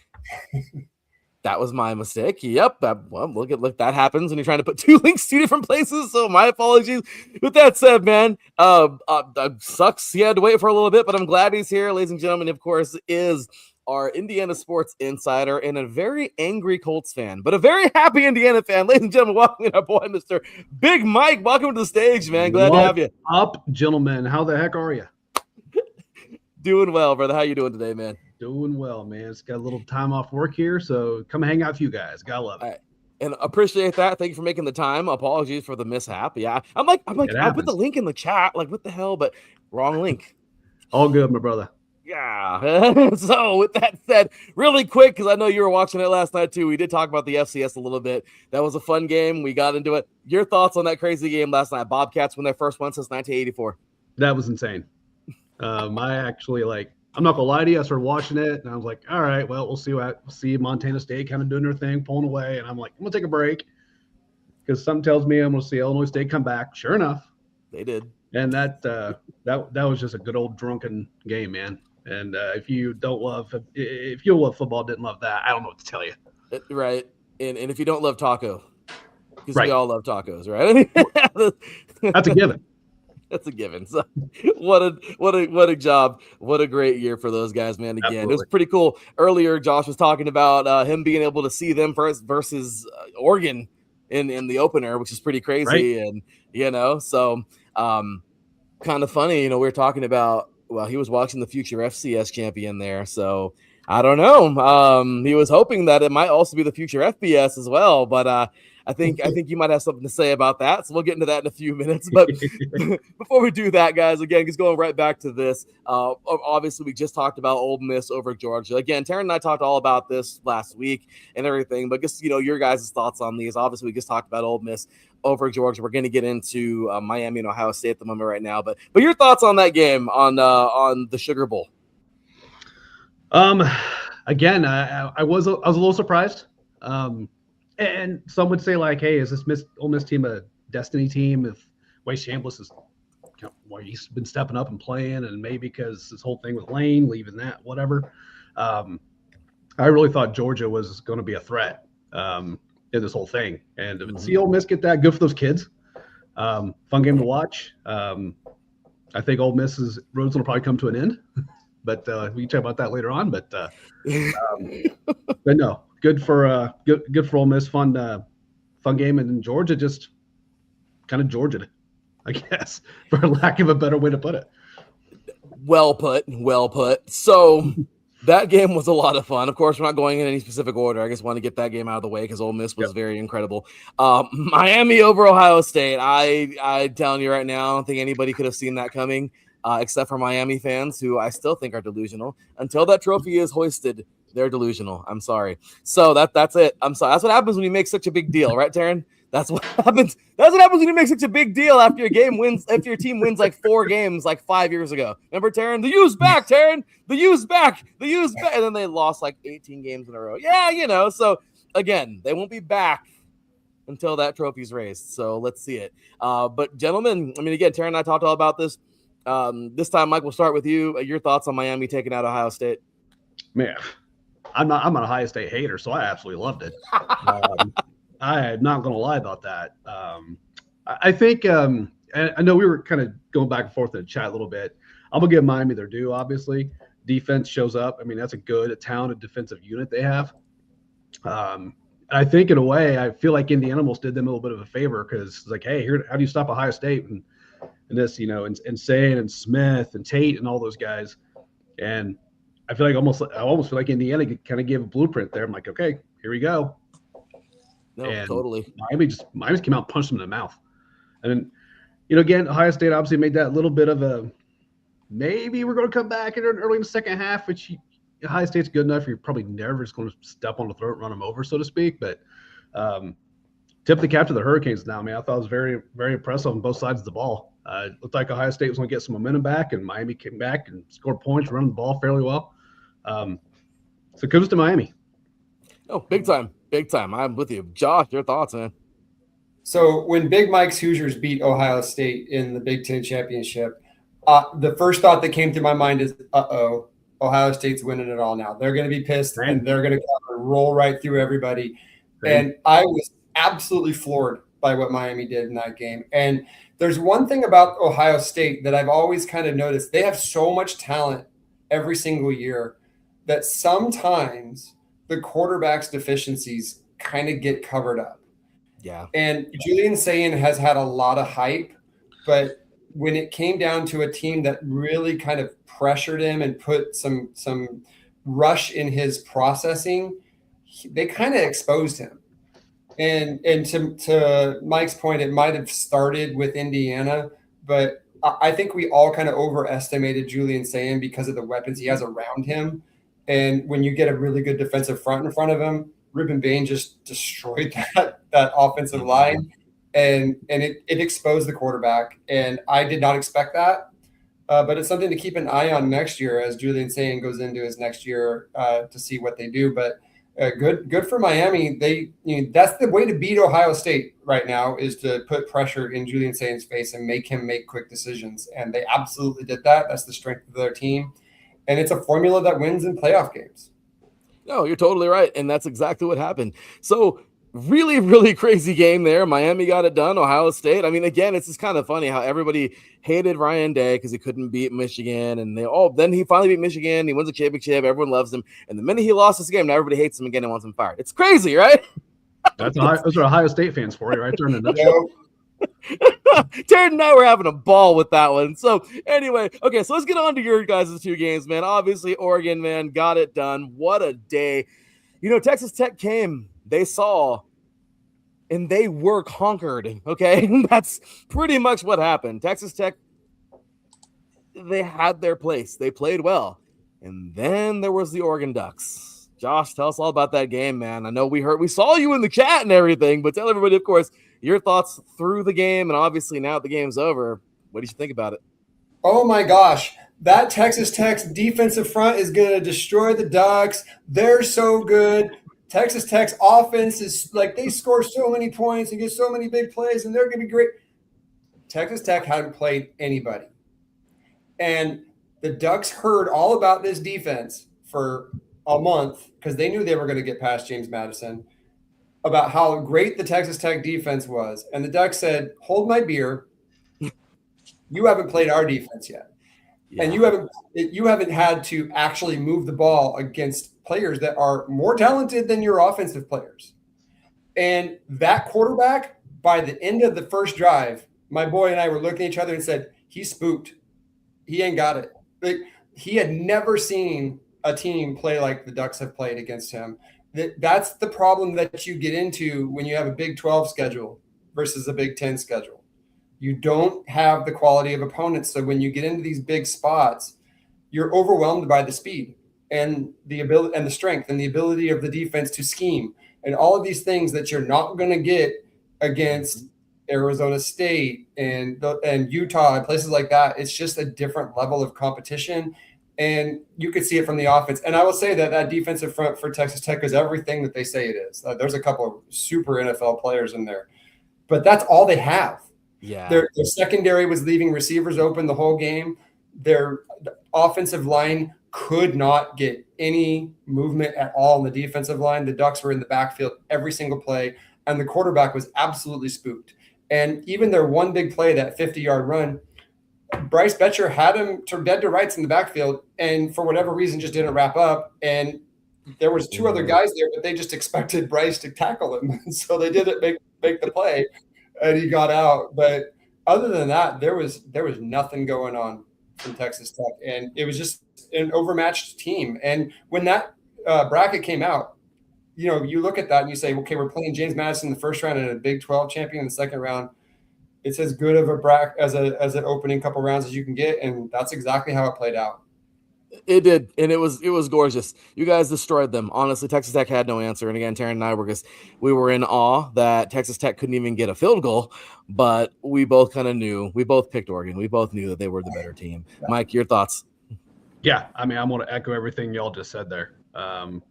that was my mistake. Yep. Well, look, that happens when you're trying to put two links two different places. So my apologies. With that said, man, sucks. He had to wait for a little bit, but I'm glad he's here. Ladies and gentlemen, of course, is our Indiana sports insider and a very angry Colts fan, but a very happy Indiana fan. Ladies and gentlemen, welcome to our boy, Mr. Big Mike. Welcome to the stage, man. Glad to have you. Up, gentlemen. How the heck are you? Doing well, brother. How you doing today, man? Doing well, man. It's got a little time off work here, so come hang out with you guys. Gotta love it. And appreciate that. Thank you for making the time. Apologies for the mishap. Yeah, I'm like, I put happens. the link in the chat. Like, what the hell? But wrong link. All good, my brother. Yeah. So with that said, really quick, because I know you were watching it last night too. We did talk about the FCS a little bit. That was a fun game. We got into it. Your thoughts on that crazy game last night? Bobcats win their first one since 1984. That was insane. I actually I'm not gonna lie to you. I started watching it, and I was like, "All right, well, we'll see Montana State kind of doing their thing, pulling away." And I'm like, "I'm gonna take a break," because something tells me I'm gonna see Illinois State come back. Sure enough, they did. And that was just a good old drunken game, man. And if you love football, didn't love that, I don't know what to tell you. Right, and if you don't love taco, because right. we all love tacos, right? That's a given. That's a given. So what a job. What a great year for those guys, man. Again, Absolutely. It was pretty cool. Earlier, Josh was talking about him being able to see them versus Oregon in the opener, which is pretty crazy. Right. And, so kind of funny, we were talking about, well, he was watching the future FCS champion there. So I don't know. He was hoping that it might also be the future FBS as well, but I think you might have something to say about that. So we'll get into that in a few minutes. But before we do that, guys, again, just going right back to this. Obviously, we just talked about Ole Miss over Georgia. Again, Teran and I talked all about this last week and everything. But just your guys' thoughts on these. Obviously, we just talked about Ole Miss over Georgia. We're going to get into Miami and Ohio State at the moment right now. But your thoughts on that game on the Sugar Bowl? Again, I was a little surprised. And some would say, like, hey, is this Ole Miss team a destiny team? If Wade Chambliss is, he's been stepping up and playing, and maybe because this whole thing with Lane leaving that, whatever. I really thought Georgia was going to be a threat in this whole thing. And to see Ole Miss get that, good for those kids. Fun game to watch. I think Ole Miss's road's going to probably come to an end, but we can talk about that later on. But no. Good for Ole Miss. Fun game, and then Georgia just kind of Georgia, I guess, for lack of a better way to put it. Well put. So that game was a lot of fun. Of course, we're not going in any specific order. I just want to get that game out of the way because Ole Miss was very incredible. Miami over Ohio State. I'm telling you right now, I don't think anybody could have seen that coming, except for Miami fans, who I still think are delusional. Until that trophy is hoisted, they're delusional. I'm sorry. So that's it. I'm sorry. That's what happens when you make such a big deal, right, Teran? That's what happens. That's what happens when you make such a big deal after your team wins like 4 games like 5 years ago. Remember, Teran? The U's back, Teran. The U's back. And then they lost like 18 games in a row. Yeah, So again, they won't be back until that trophy's raised. So let's see it. But gentlemen, I mean, again, Teran and I talked all about this. This time, Mike, we'll start with you. Your thoughts on Miami taking out Ohio State? Man, I'm an Ohio State hater, so I absolutely loved it. I'm not going to lie about that. I think, and I know we were kind of going back and forth in the chat a little bit. I'm going to give Miami their due, obviously. Defense shows up. I mean, that's a talented defensive unit they have. I think, in a way, I feel like Indiana almost did them a little bit of a favor because it's like, hey, how do you stop Ohio State? And this, and Sane and Smith and Tate and all those guys. And I almost feel like Indiana kind of gave a blueprint there. I'm like, okay, here we go. No, and totally. Miami just came out and punched them in the mouth. And then, again, Ohio State obviously made that little bit of a maybe we're going to come back early in the second half, which Ohio State's good enough. You're probably never just going to step on the throat and run them over, so to speak. But tip the cap to the Hurricanes now, man. I thought it was very, very impressive on both sides of the ball. It looked like Ohio State was going to get some momentum back, and Miami came back and scored points, running the ball fairly well. So kudos to Miami. Oh, big time. I'm with you. Josh, your thoughts, man? So when Big Mike's Hoosiers beat Ohio State in the Big Ten championship, the first thought that came to my mind is, Ohio State's winning it all now. They're going to be pissed, and they're going to roll right through everybody. And I was absolutely floored by what Miami did in that game. And there's one thing about Ohio State that I've always kind of noticed. They have so much talent every single year that sometimes the quarterback's deficiencies kind of get covered up. Yeah. And Julian Sayin has had a lot of hype, but when it came down to a team that really kind of pressured him and put some rush in his processing, they kind of exposed him. And to Mike's point, it might have started with Indiana, but I think we all kind of overestimated Julian Sayin because of the weapons he has around him. And when you get a really good defensive front in front of him, Ruben Bain just destroyed that offensive line, and it exposed the quarterback. And I did not expect that, but it's something to keep an eye on next year as Julian Sayin goes into his next year to see what they do. But good for Miami. That's the way to beat Ohio State right now, is to put pressure in Julian Sayin's face and make him make quick decisions. And they absolutely did that. That's the strength of their team. And it's a formula that wins in playoff games. No, you're totally right. And that's exactly what happened. So really, really crazy game there. Miami got it done. Ohio State. I mean, again, it's just kind of funny how everybody hated Ryan Day because he couldn't beat Michigan. And then he finally beat Michigan. He wins a championship. Everyone loves him. And the minute he lost this game, now everybody hates him again and wants him fired. It's crazy, right? Those are Ohio State fans for you, right there in a nutshell. Teran and I were having a ball with that one. So anyway, okay, so let's get on to your guys' two games, man. Obviously, Oregon, man, got it done. What a day. Texas Tech came, they saw, and they were conquered, okay? That's pretty much what happened. Texas Tech, they had their place. They played well. And then there was the Oregon Ducks. Josh, tell us all about that game, man. I know we saw you in the chat and everything, but tell everybody, of course, your thoughts through the game, and obviously now that the game's over, what did you think about it? Oh my gosh, that Texas Tech's defensive front is going to destroy the Ducks. They're so good. Texas Tech's offense is like, they score so many points and get so many big plays, and they're going to be great. Texas Tech hadn't played anybody. And the Ducks heard all about this defense for a month because they knew they were going to get past James Madison, about how great the Texas Tech defense was. And the Ducks said, hold my beer. You haven't played our defense yet. Yeah. And you haven't had to actually move the ball against players that are more talented than your offensive players. And that quarterback, by the end of the first drive, my boy and I were looking at each other and said, he's spooked. He ain't got it. Like, he had never seen a team play like the Ducks have played against him. That's the problem that you get into when you have a Big 12 schedule versus a Big 10 schedule. You don't have the quality of opponents. So when you get into these big spots, you're overwhelmed by the speed and the ability and the strength and the ability of the defense to scheme and all of these things that you're not going to get against Arizona State and Utah and places like that. It's just a different level of competition. And you could see it from the offense. And I will say that defensive front for Texas Tech is everything that they say it is. There's a couple of super NFL players in there, but that's all they have. Yeah. Their secondary was leaving receivers open the whole game. Their offensive line could not get any movement at all in the defensive line. The Ducks were in the backfield every single play, and the quarterback was absolutely spooked. And even their one big play, that 50-yard run, Bryce Betcher had him dead to rights in the backfield, and for whatever reason just didn't wrap up. And there was two other guys there, but they just expected Bryce to tackle him. So they didn't make the play, and he got out. But other than that, there was nothing going on from Texas Tech, and it was just an overmatched team. And when that bracket came out, you look at that and you say, okay, we're playing James Madison in the first round and a Big 12 champion in the second round. It's as good of a bracket as an opening couple rounds as you can get, and that's exactly how it played out. It did, and it was gorgeous. You guys destroyed them. Honestly, Texas Tech had no answer. And again, Teran and I were in awe that Texas Tech couldn't even get a field goal, but we both kind of knew. We both picked Oregon. We both knew that they were the better team. Yeah. Mike, your thoughts? Yeah, I mean, I'm going to echo everything y'all just said there. And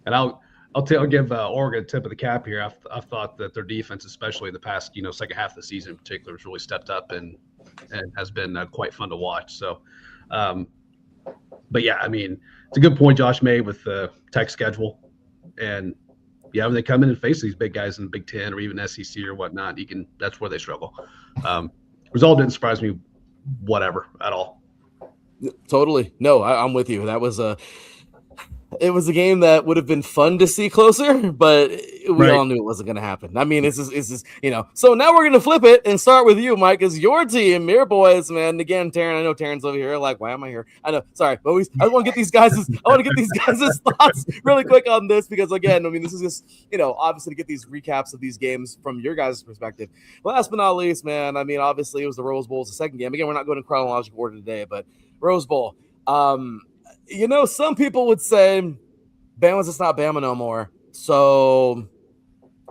I'll give Oregon a tip of the cap here. I've thought that their defense, especially in the past, second half of the season in particular, has really stepped up and has been quite fun to watch. So, but yeah, I mean, it's a good point Josh made with the Tech schedule. And yeah, when they come in and face these big guys in the Big 10 or even SEC or whatnot, that's where they struggle. Result didn't surprise me whatever at all. Totally. No, I'm with you. That was It was a game that would have been fun to see closer, but we all knew it wasn't going to happen. I mean, this is So now we're going to flip it and start with you, Mike, as your team, your boys, man. And again, Teran, I know Teran's over here. Like, why am I here? I know. Sorry, but I want to get these guys' thoughts really quick on this because, again, I mean, this is just obviously to get these recaps of these games from your guys' perspective. Last but not least, man. I mean, obviously it was the Rose Bowl, the second game. Again, we're not going in chronological order today, but Rose Bowl. Some people would say Bama's just not Bama no more. So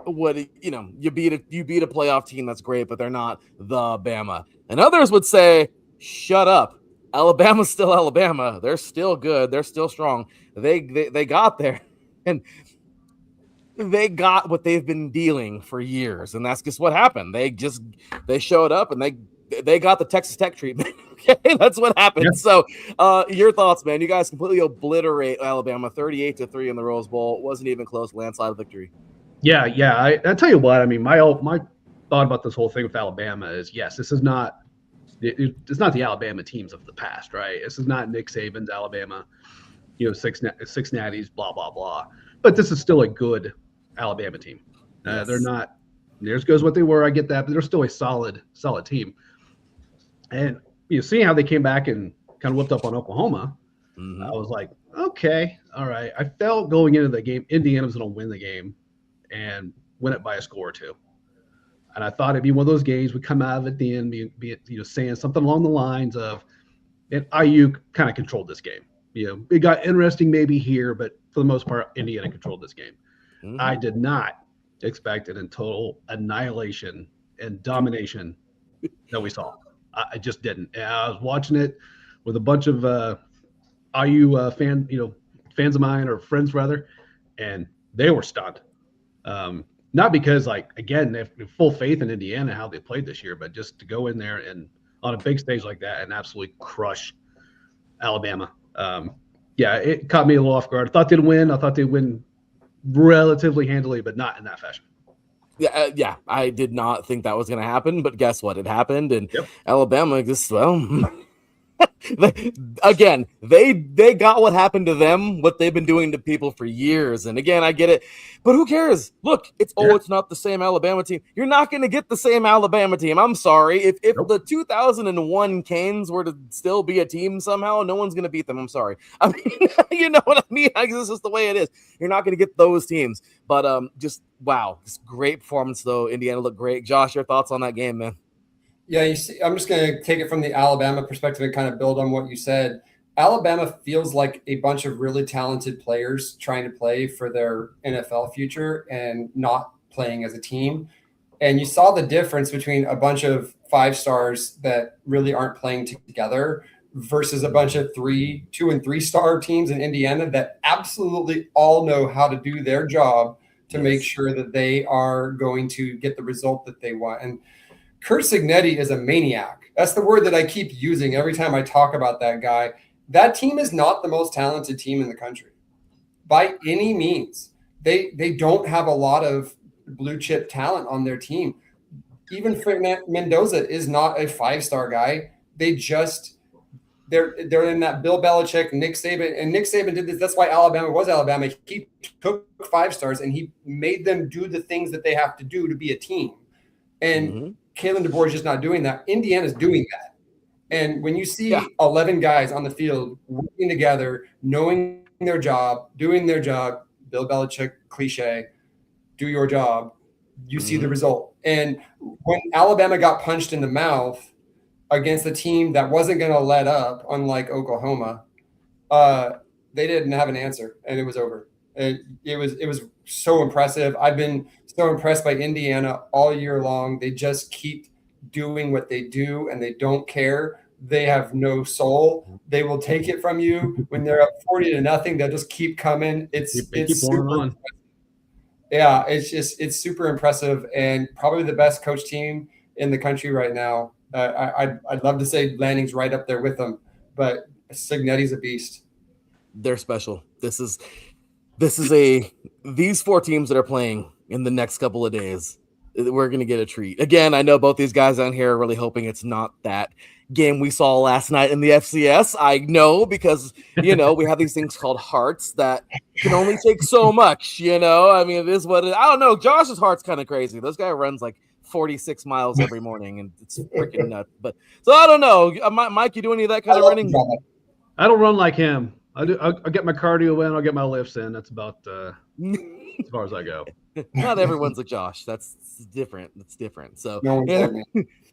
you beat a playoff team, that's great, but they're not the Bama. And others would say, shut up. Alabama's still Alabama. They're still good. They're still strong. They got there. And they got what they've been dealing for years. And that's just what happened. They showed up and they got the Texas Tech treatment. Okay, that's what happened. Yeah. So, your thoughts, man? You guys completely obliterate Alabama, 38-3 in the Rose Bowl. It wasn't even close, landslide victory. Yeah. I tell you what. I mean, my thought about this whole thing with Alabama is, yes, this is not. It's not the Alabama teams of the past, right? This is not Nick Saban's Alabama. Six natties, blah blah blah. But this is still a good Alabama team. Yes. They're not. There's goes what they were. I get that, but they're still a solid team. And seeing how they came back and kind of whipped up on Oklahoma, I was like, okay, all right. I felt going into the game, Indiana was going to win the game and win it by a score or two. And I thought it'd be one of those games we come out of at the end, saying something along the lines of, and IU kind of controlled this game. It got interesting maybe here, but for the most part, Indiana controlled this game. I did not expect it in total annihilation and domination that we saw. I just didn't. And I was watching it with a bunch of IU fans of mine, or friends rather, and they were stunned. Not because, again, they have full faith in Indiana how they played this year, but just to go in there and on a big stage like that and absolutely crush Alabama. It caught me a little off guard. I thought they'd win. I thought they'd win relatively handily, but not in that fashion. Yeah, I did not think that was going to happen, but guess what? It happened, and Alabama just, again, they got what happened to them, what they've been doing to people for years. And again, I get it, but who cares? Look, it's not the same Alabama team. You're not going to get the same Alabama team. I'm sorry. If the 2001 Canes were to still be a team somehow, no one's going to beat them. I'm sorry. I mean, you know what I mean? This is the way it is. You're not going to get those teams. But wow, this great performance though. Indiana looked great. Josh, your thoughts on that game, man? Yeah, I'm just going to take it from the Alabama perspective and kind of build on what you said. Alabama feels like a bunch of really talented players trying to play for their NFL future and not playing as a team. And you saw the difference between a bunch of 5 stars that really aren't playing together versus a bunch of 2 and 3 star teams in Indiana that absolutely all know how to do their job to make sure that they are going to get the result that they want. And Curt Cignetti is a maniac. That's the word that I keep using every time I talk about that guy. That team is not the most talented team in the country by any means. They don't have a lot of blue chip talent on their team. Even Frank Mendoza is not a 5-star guy. They're in that Bill Belichick, Nick Saban, and Nick Saban did this. That's why Alabama was Alabama. He took 5 stars and he made them do the things that they have to do to be a team. And Kalen DeBoer is just not doing that. Indiana's doing that. And when you see 11 guys on the field working together, knowing their job, doing their job, Bill Belichick cliche, do your job, you see the result. And when Alabama got punched in the mouth against a team that wasn't going to let up, unlike Oklahoma, they didn't have an answer, and it was over. It was so impressive. I've been so impressed by Indiana all year long. They just keep doing what they do, and they don't care. They have no soul. They will take it from you when they're up 40-0. They'll just keep coming. It's super impressive. Yeah, it's super impressive, and probably the best coach team in the country right now. I'd love to say Lanning's right up there with them, but Cignetti's a beast. They're special. These 4 teams that are playing in the next couple of days, we're going to get a treat. Again, I know both these guys on here are really hoping it's not that game we saw last night in the FCS. I know because, we have these things called hearts that can only take so much, I mean, it is what I don't know. Josh's heart's kind of crazy. This guy runs like 46 miles every morning, and it's freaking nuts. But so I don't know. Mike, you do any of that kind of running? I don't run like him. I'll get my cardio in. I'll get my lifts in. That's about as far as I go. Not everyone's like Josh. That's different. It's different. So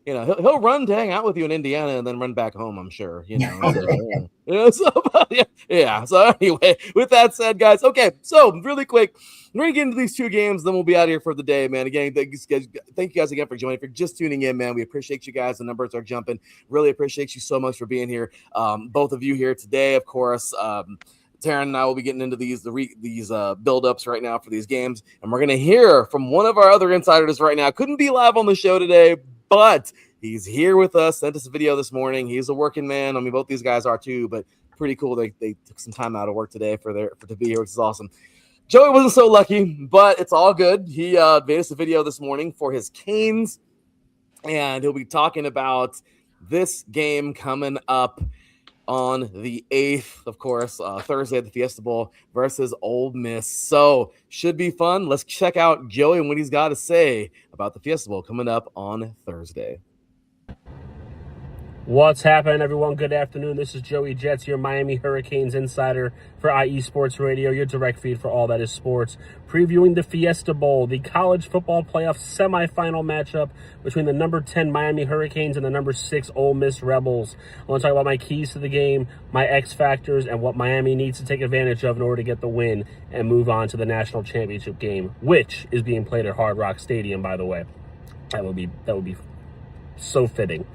he'll run to hang out with you in Indiana and then run back home, I'm sure. So anyway, with that said, guys, okay. So really quick, we're gonna get into these two games, then we'll be out of here for the day, man. Again, thank you guys again for joining. If you're just tuning in, man, we appreciate you guys. The numbers are jumping. Really appreciate you so much for being here. Both of you here today, of course. Teran and I will be getting into these build-ups right now for these games, and we're going to hear from one of our other insiders right now. Couldn't be live on the show today, but he's here with us. Sent us a video this morning. He's a working man. I mean, both these guys are too, but pretty cool. They took some time out of work today to be here, which is awesome. Joey wasn't so lucky, but it's all good. He made us a video this morning for his Canes, and he'll be talking about this game coming up on the 8th, of course, Thursday at the Fiesta Bowl versus Ole Miss. So should be fun. Let's check out Joey and what he's got to say about the Fiesta Bowl coming up on Thursday. What's happening, everyone? Good afternoon. This is Joey Jets, your Miami Hurricanes insider for IE Sports Radio, your direct feed for all that is sports. Previewing the Fiesta Bowl, the college football playoff semifinal matchup between the number 10 Miami Hurricanes and the number 6 Ole Miss Rebels. I want to talk about my keys to the game, my X factors, and what Miami needs to take advantage of in order to get the win and move on to the national championship game, which is being played at Hard Rock Stadium, by the way. That would be so fitting,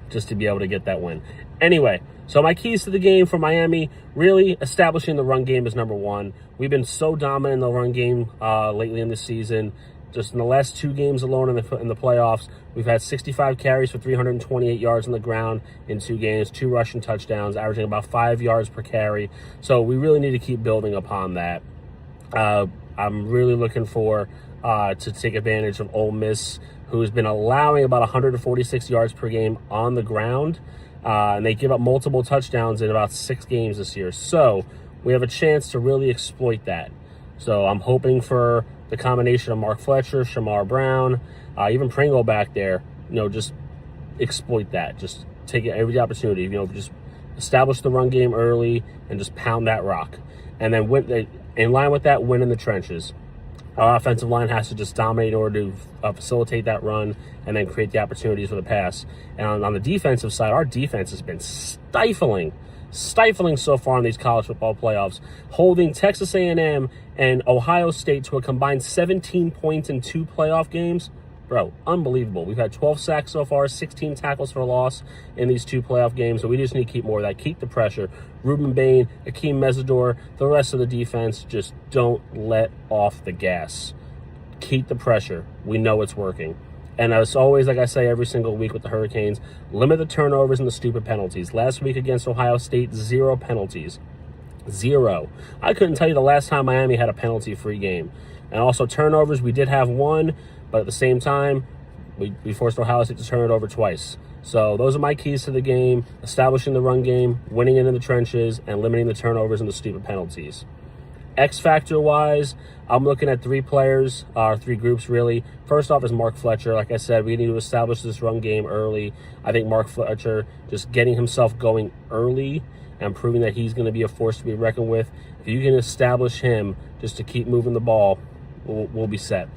just to be able to get that win. Anyway, so my keys to the game for Miami, really establishing the run game is number one. We've been so dominant in the run game lately in this season. Just in the last 2 games alone in the playoffs, we've had 65 carries for 328 yards on the ground in 2 games, 2 rushing touchdowns, averaging about 5 yards per carry. So we really need to keep building upon that. I'm really looking for to take advantage of Ole Miss, who's been allowing about 146 yards per game on the ground, and they give up multiple touchdowns in about 6 games this year. So we have a chance to really exploit that. So I'm hoping for the combination of Mark Fletcher, Shamar Brown, even Pringle back there, just exploit that. Just take every opportunity, just establish the run game early and just pound that rock. And then in line with that, win in the trenches. Our offensive line has to just dominate in order to facilitate that run and then create the opportunities for the pass. And on the defensive side, our defense has been stifling so far in these college football playoffs, holding Texas A&M and Ohio State to a combined 17 points in 2 playoff games. Bro, unbelievable. We've had 12 sacks so far, 16 tackles for loss in these 2 playoff games, so we just need to keep more of that. Keep the pressure. Ruben Bain, Akeem Mesidor, the rest of the defense, just don't let off the gas. Keep the pressure. We know it's working. And as always, like I say every single week with the Hurricanes, limit the turnovers and the stupid penalties. Last week against Ohio State, 0 penalties. 0. I couldn't tell you the last time Miami had a penalty-free game. And also turnovers, we did have 1. But at the same time, we forced Ohio State to turn it over twice. So those are my keys to the game: establishing the run game, winning it in the trenches, and limiting the turnovers and the stupid penalties. X factor-wise, I'm looking at 3 players, 3 groups really. First off is Mark Fletcher. Like I said, we need to establish this run game early. I think Mark Fletcher, just getting himself going early and proving that he's going to be a force to be reckoned with. If you can establish him just to keep moving the ball, we'll be set.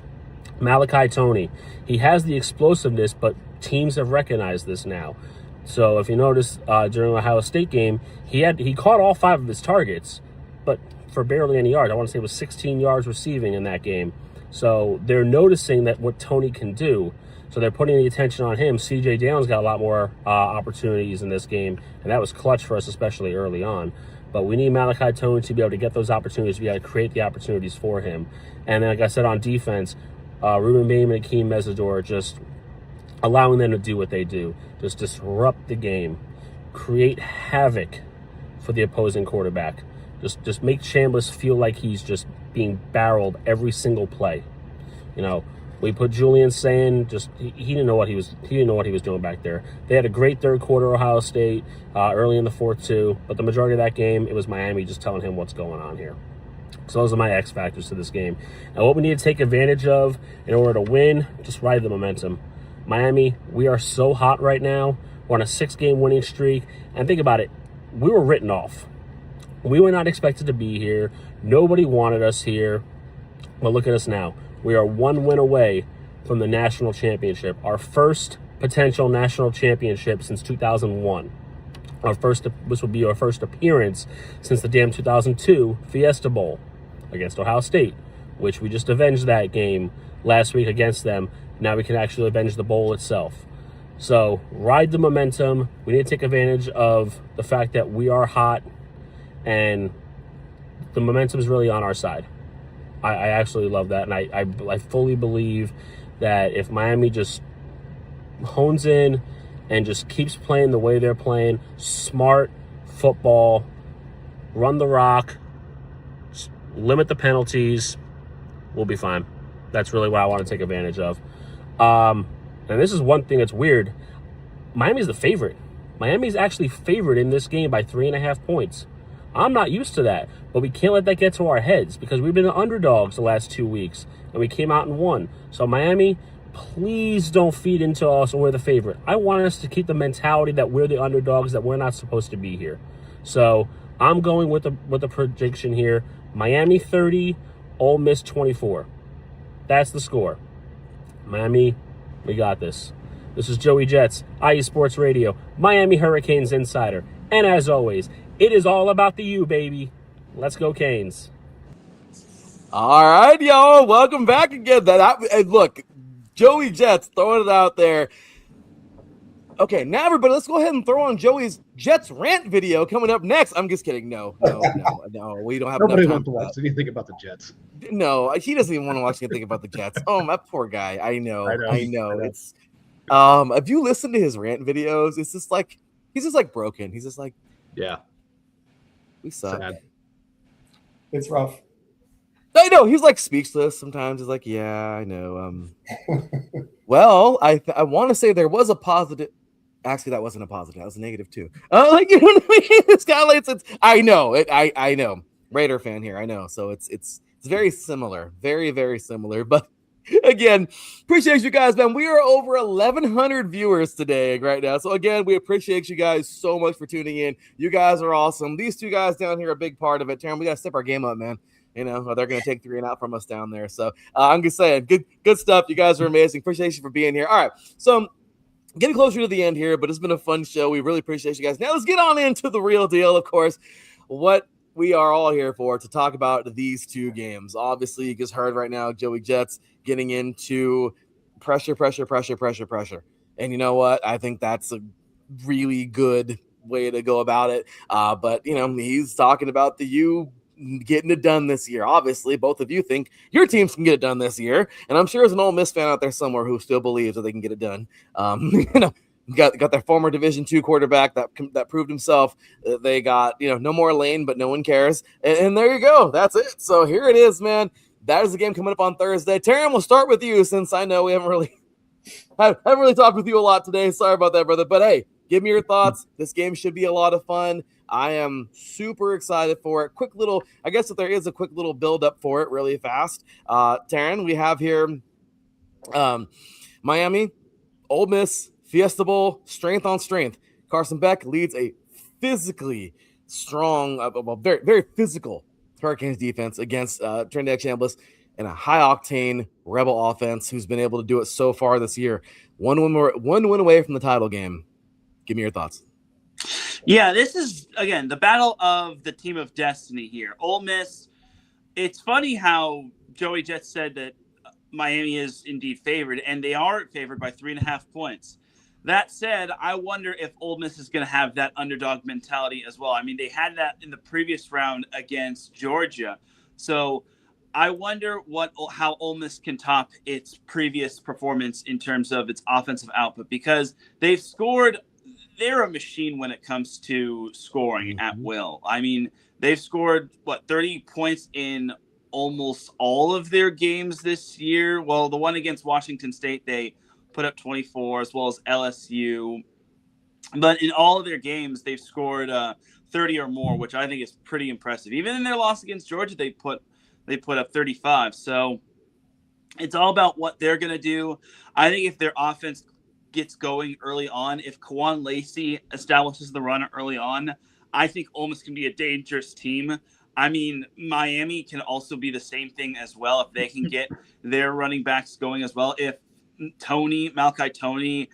Malachi Toney, he has the explosiveness, but teams have recognized this now. So if you notice during the Ohio State game, he caught all 5 of his targets, but for barely any yards. I want to say it was 16 yards receiving in that game. So they're noticing that what Toney can do. So they're putting the attention on him. C.J. Downs got a lot more opportunities in this game, and that was clutch for us, especially early on. But we need Malachi Toney to be able to get those opportunities. We got to create the opportunities for him. And then, like I said, on defense, Ruben Bain and Akeem Mesidor, just allowing them to do what they do. Just disrupt the game. Create havoc for the opposing quarterback. Just make Chambliss feel like he's just being barreled every single play. We put Julian saying he didn't know what he was doing back there. They had a great third quarter, Ohio State, early in the fourth too, but the majority of that game, it was Miami just telling him what's going on here. So those are my X factors to this game. And what we need to take advantage of in order to win, just ride the momentum. Miami, we are so hot right now. We're on a 6-game winning streak. And think about it, we were written off. We were not expected to be here. Nobody wanted us here. But look at us now. We are 1 win away from the national championship. Our first potential national championship since 2001. This will be our first appearance since the damn 2002 Fiesta Bowl against Ohio State, which we just avenged that game last week against them. Now we can actually avenge the bowl itself. So ride the momentum. We need to take advantage of the fact that we are hot and the momentum is really on our side. I absolutely love that, and I fully believe that if Miami just hones in and just keeps playing the way they're playing, smart football, run the rock, limit the penalties, we'll be fine. That's really what I want to take advantage of. And this is one thing that's weird. Miami's the favorite. Miami's actually favored in this game by 3.5 points. I'm not used to that, but we can't let that get to our heads because we've been the underdogs the last 2 weeks, and we came out and won. So Miami, please don't feed into us and we're the favorite. I want us to keep the mentality that we're the underdogs, that we're not supposed to be here. So I'm going with the prediction here. Miami 30, Ole Miss 24. That's the score. Miami, we got this. This is Joey Jets, IE Sports Radio, Miami Hurricanes Insider. And as always, it is all about the U, baby. Let's go, Canes. All right, y'all. Welcome back again. Look, Joey Jets throwing it out there. Okay, now everybody, let's go ahead and throw on Joey's Jets rant video coming up next. I'm just kidding. No. We don't have Nobody enough time wants to watch anything about the Jets. No, he doesn't even want to watch anything about the Jets. Oh, that poor guy. I know. It's if you listen to his rant videos, it's just like he's just like broken. He's just like, yeah, we suck. Sad. It's rough. I know. He's like speechless sometimes. He's like, yeah, I know. Well, I want to say there was a positive. Actually, that wasn't a positive. That was a negative too. Like, you know what I mean? It's kind of like I know it. I know. Raider fan here. I know. So it's very similar. Very, very similar. But again, appreciate you guys, man. We are over 1,100 viewers today right now. So again, we appreciate you guys so much for tuning in. You guys are awesome. These two guys down here are a big part of it. Teran, we got to step our game up, man. You know, they're going to take 3 and out from us down there. So I'm just saying, good stuff. You guys are amazing. Appreciate you for being here. All right. So getting closer to the end here, but it's been a fun show. We really appreciate you guys. Now let's get on into the real deal, of course, what we are all here for, to talk about these two games. Obviously, you just heard right now, Joey Jets getting into pressure. And you know what? I think that's a really good way to go about it. But, you know, he's talking about the U getting it done this year. Obviously, both of you think your teams can get it done this year, and I'm sure there's an Ole Miss fan out there somewhere who still believes that they can get it done. You know, got their former Division II quarterback that proved himself. They got, you know, no more Lane, but no one cares, and there you go. That's it. So here it is, man. That is the game coming up on Thursday. Teran, we'll start with you since I know we haven't really talked with you a lot today. Sorry about that, brother. But hey, give me your thoughts. This game should be a lot of fun. I am super excited for it. I guess if there is a quick little build up for it really fast. Teran, we have here Miami, Ole Miss, Fiesta Bowl, strength on strength. Carson Beck leads a physically strong, very, very physical Hurricanes defense against Trinidad Chambliss and a high octane Rebel offense who's been able to do it so far this year. One win away from the title game. Give me your thoughts. Yeah, this is, again, the battle of the team of destiny here. Ole Miss, it's funny how Joey Jets said that Miami is indeed favored, and they are favored by 3.5 points. That said, I wonder if Ole Miss is going to have that underdog mentality as well. I mean, they had that in the previous round against Georgia. So I wonder how Ole Miss can top its previous performance in terms of its offensive output, because they've scored. They're a machine when it comes to scoring at will. I mean, they've scored 30 points in almost all of their games this year. Well, the one against Washington State, they put up 24, as well as LSU. But in all of their games, they've scored 30 or more, which I think is pretty impressive. Even in their loss against Georgia, they put up 35. So it's all about what they're going to do. I think if their offense gets going early on, if Kawan Lacey establishes the run early on, I think Ole Miss can be a dangerous team. I mean, Miami can also be the same thing as well if they can get their running backs going as well. If Malachi Tony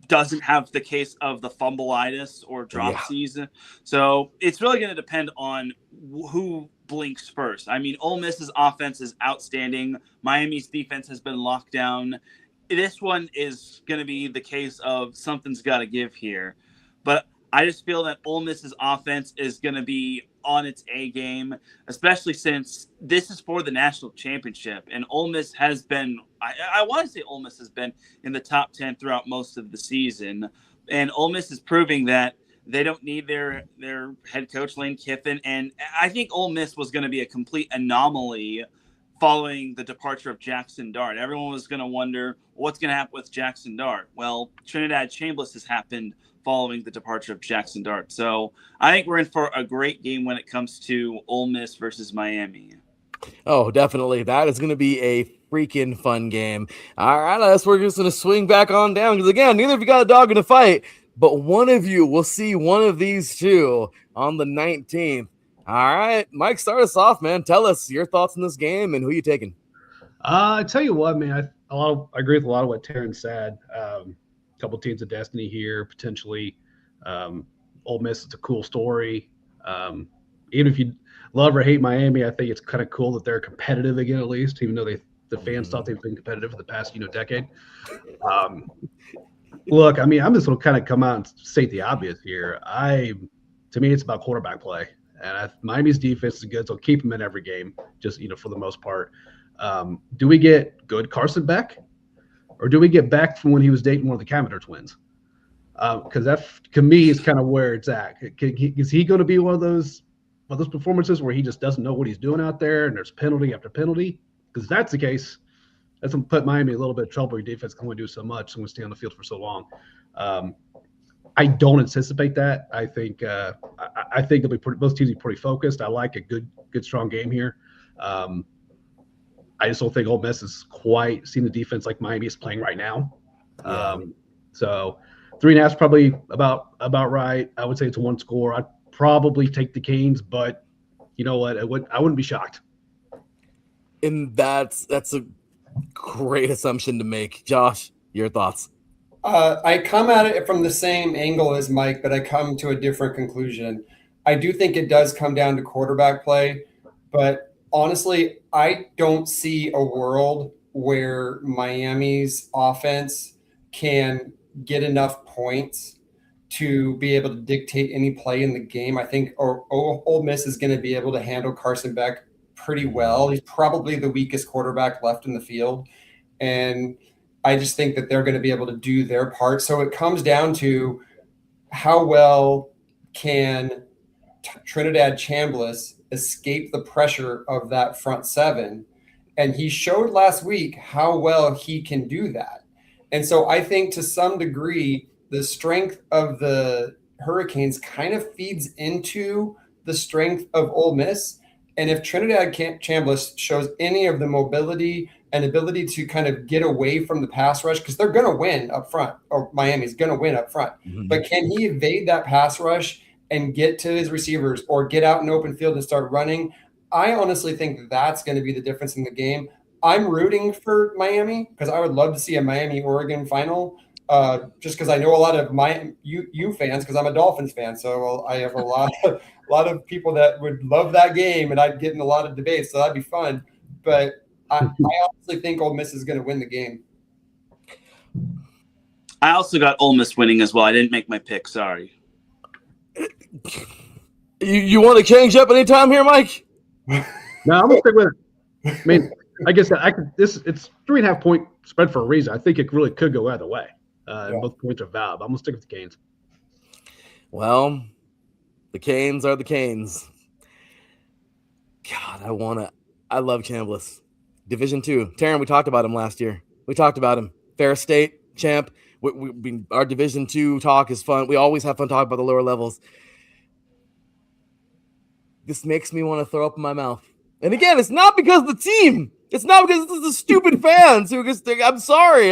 doesn't have the case of the fumbleitis or dropsies. Yeah. So it's really going to depend on who blinks first. I mean, Ole Miss's offense is outstanding. Miami's defense has been locked down. This one is going to be the case of something's got to give here. But I just feel that Ole Miss's offense is going to be on its A game, especially since this is for the national championship. And Ole Miss has been, I want to say Ole Miss has been in the top 10 throughout most of the season. And Ole Miss is proving that they don't need their head coach, Lane Kiffin. And I think Ole Miss was going to be a complete anomaly following the departure of Jackson Dart. Everyone was going to wonder what's going to happen with Jackson Dart. Well, Trinidad Chambliss has happened following the departure of Jackson Dart. So I think we're in for a great game when it comes to Ole Miss versus Miami. Oh, definitely. That is going to be a freaking fun game. All right, we're just going to swing back on down because, again, neither of you got a dog in a fight, but one of you will see one of these two on the 19th. All right, Mike, start us off, man. Tell us your thoughts on this game and who you taking. I tell you what, man, I agree with a lot of what Teran said. Couple teams of destiny here, potentially. Ole Miss is a cool story. Even if you love or hate Miami, I think it's kind of cool that they're competitive again, at least, even though the fans thought they've been competitive for the past decade. Look, I mean, I'm just going to kind of come out and state the obvious here. To me, it's about quarterback play, and Miami's defense is good, so keep them in every game, just for the most part. Do we get good Carson Beck? Or do we get back from when he was dating one of the Cameter twins? Because that, to me, is kind of where it's at. Is he going to be one of those performances where he just doesn't know what he's doing out there and there's penalty after penalty? Because if that's the case, that's going to put Miami a little bit of trouble. Your defense can only do so much and stay on the field for so long. I don't anticipate that. I think they'll be both teams will be pretty focused. I like a good strong game here. I just don't think Ole Miss has quite seen the defense like Miami is playing right now. So 3.5 is probably about right. I would say it's a one score. I'd probably take the Canes, but you know what? I wouldn't be shocked. And that's a great assumption to make. Josh, your thoughts? I come at it from the same angle as Mike, but I come to a different conclusion. I do think it does come down to quarterback play, but honestly, I don't see a world where Miami's offense can get enough points to be able to dictate any play in the game. I think Ole Miss is going to be able to handle Carson Beck pretty well. He's probably the weakest quarterback left in the field. And I just think that they're going to be able to do their part. So it comes down to how well can Trinidad Chambliss escape the pressure of that front seven. And he showed last week how well he can do that. And so I think to some degree, the strength of the Hurricanes kind of feeds into the strength of Ole Miss. And if Trinidad Chambliss shows any of the mobility and ability to kind of get away from the pass rush, because they're going to win up front, or Miami's going to win up front. Mm-hmm. But can he evade that pass rush and get to his receivers or get out in open field and start running? I honestly think that's going to be the difference in the game. I'm rooting for Miami because I would love to see a Miami-Oregon final just because I know a lot of you fans because I'm a Dolphins fan. So I have a lot of people that would love that game, and I'd get in a lot of debates. So that'd be fun. But I honestly think Ole Miss is going to win the game. I also got Ole Miss winning as well. I didn't make my pick. Sorry. You want to change up anytime here, Mike? No, I'm gonna stick with it. I mean, I guess it's 3.5 point spread for a reason. I think it really could go either way. Both points are valid. I'm gonna stick with the Canes. Well, the Canes are the Canes. God, I want I love Chambliss. Division II. Teran, we talked about him last year. We talked about him. Ferris State champ. Our Division II talk is fun. We always have fun talking about the lower levels. This makes me want to throw up in my mouth. And again, it's not because of the team. It's not because it's the stupid fans who just think, I'm sorry.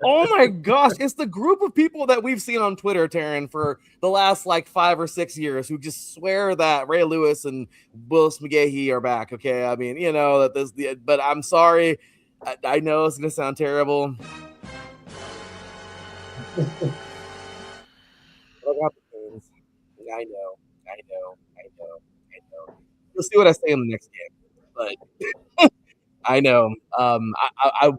Oh my gosh. It's the group of people that we've seen on Twitter, Teran, for the last like 5 or 6 years who just swear that Ray Lewis and Willis McGahee are back. Okay. I mean, but I'm sorry. I know it's going to sound terrible. I got the Canes. I know. You'll see what I say in the next game, but I know. I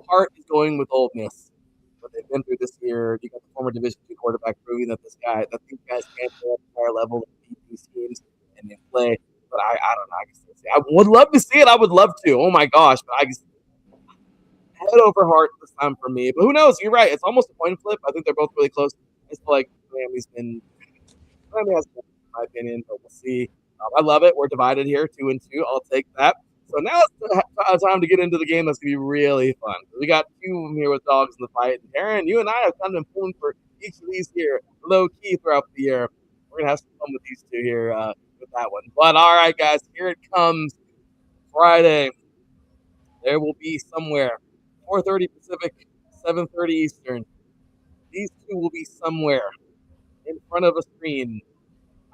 heart is going with Ole Miss. What they've been through this year. You got the former Division II quarterback proving that these guys can play at a higher level and beat these teams and they play. But I don't know. I would love to see it. I would love to. Oh my gosh! But I just head over heart this time for me. But who knows? You're right. It's almost a coin flip. I think they're both really close. I feel like Miami has been, in my opinion, but we'll see. I love it. We're divided here, 2-2. I'll take that. So now it's time to get into the game that's going to be really fun. We got 2 of them here with dogs in the fight. And Teran, you and I have kind of been pulling for each of these here low-key throughout the year. We're going to have some fun with these 2 here with that one. But all right, guys, here it comes. Friday. There will be somewhere 4:30 Pacific, 7:30 Eastern. These 2 will be somewhere in front of a screen.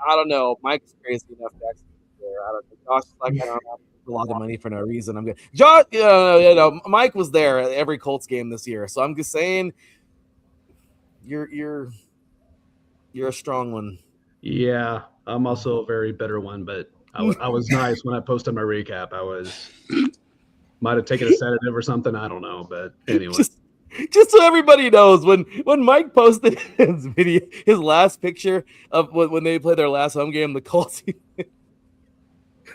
I don't know. Mike's crazy enough to actually be there. I don't know. Josh is like, I don't have a lot of money for no reason. I'm good. Josh, Mike was there at every Colts game this year, so I'm just saying, you're a strong one. Yeah, I'm also a very bitter one, but I was nice when I posted my recap. Might have taken a sedative or something. I don't know, but anyway. Just so everybody knows, when Mike posted his video, his last picture of when they played their last home game, the Colts.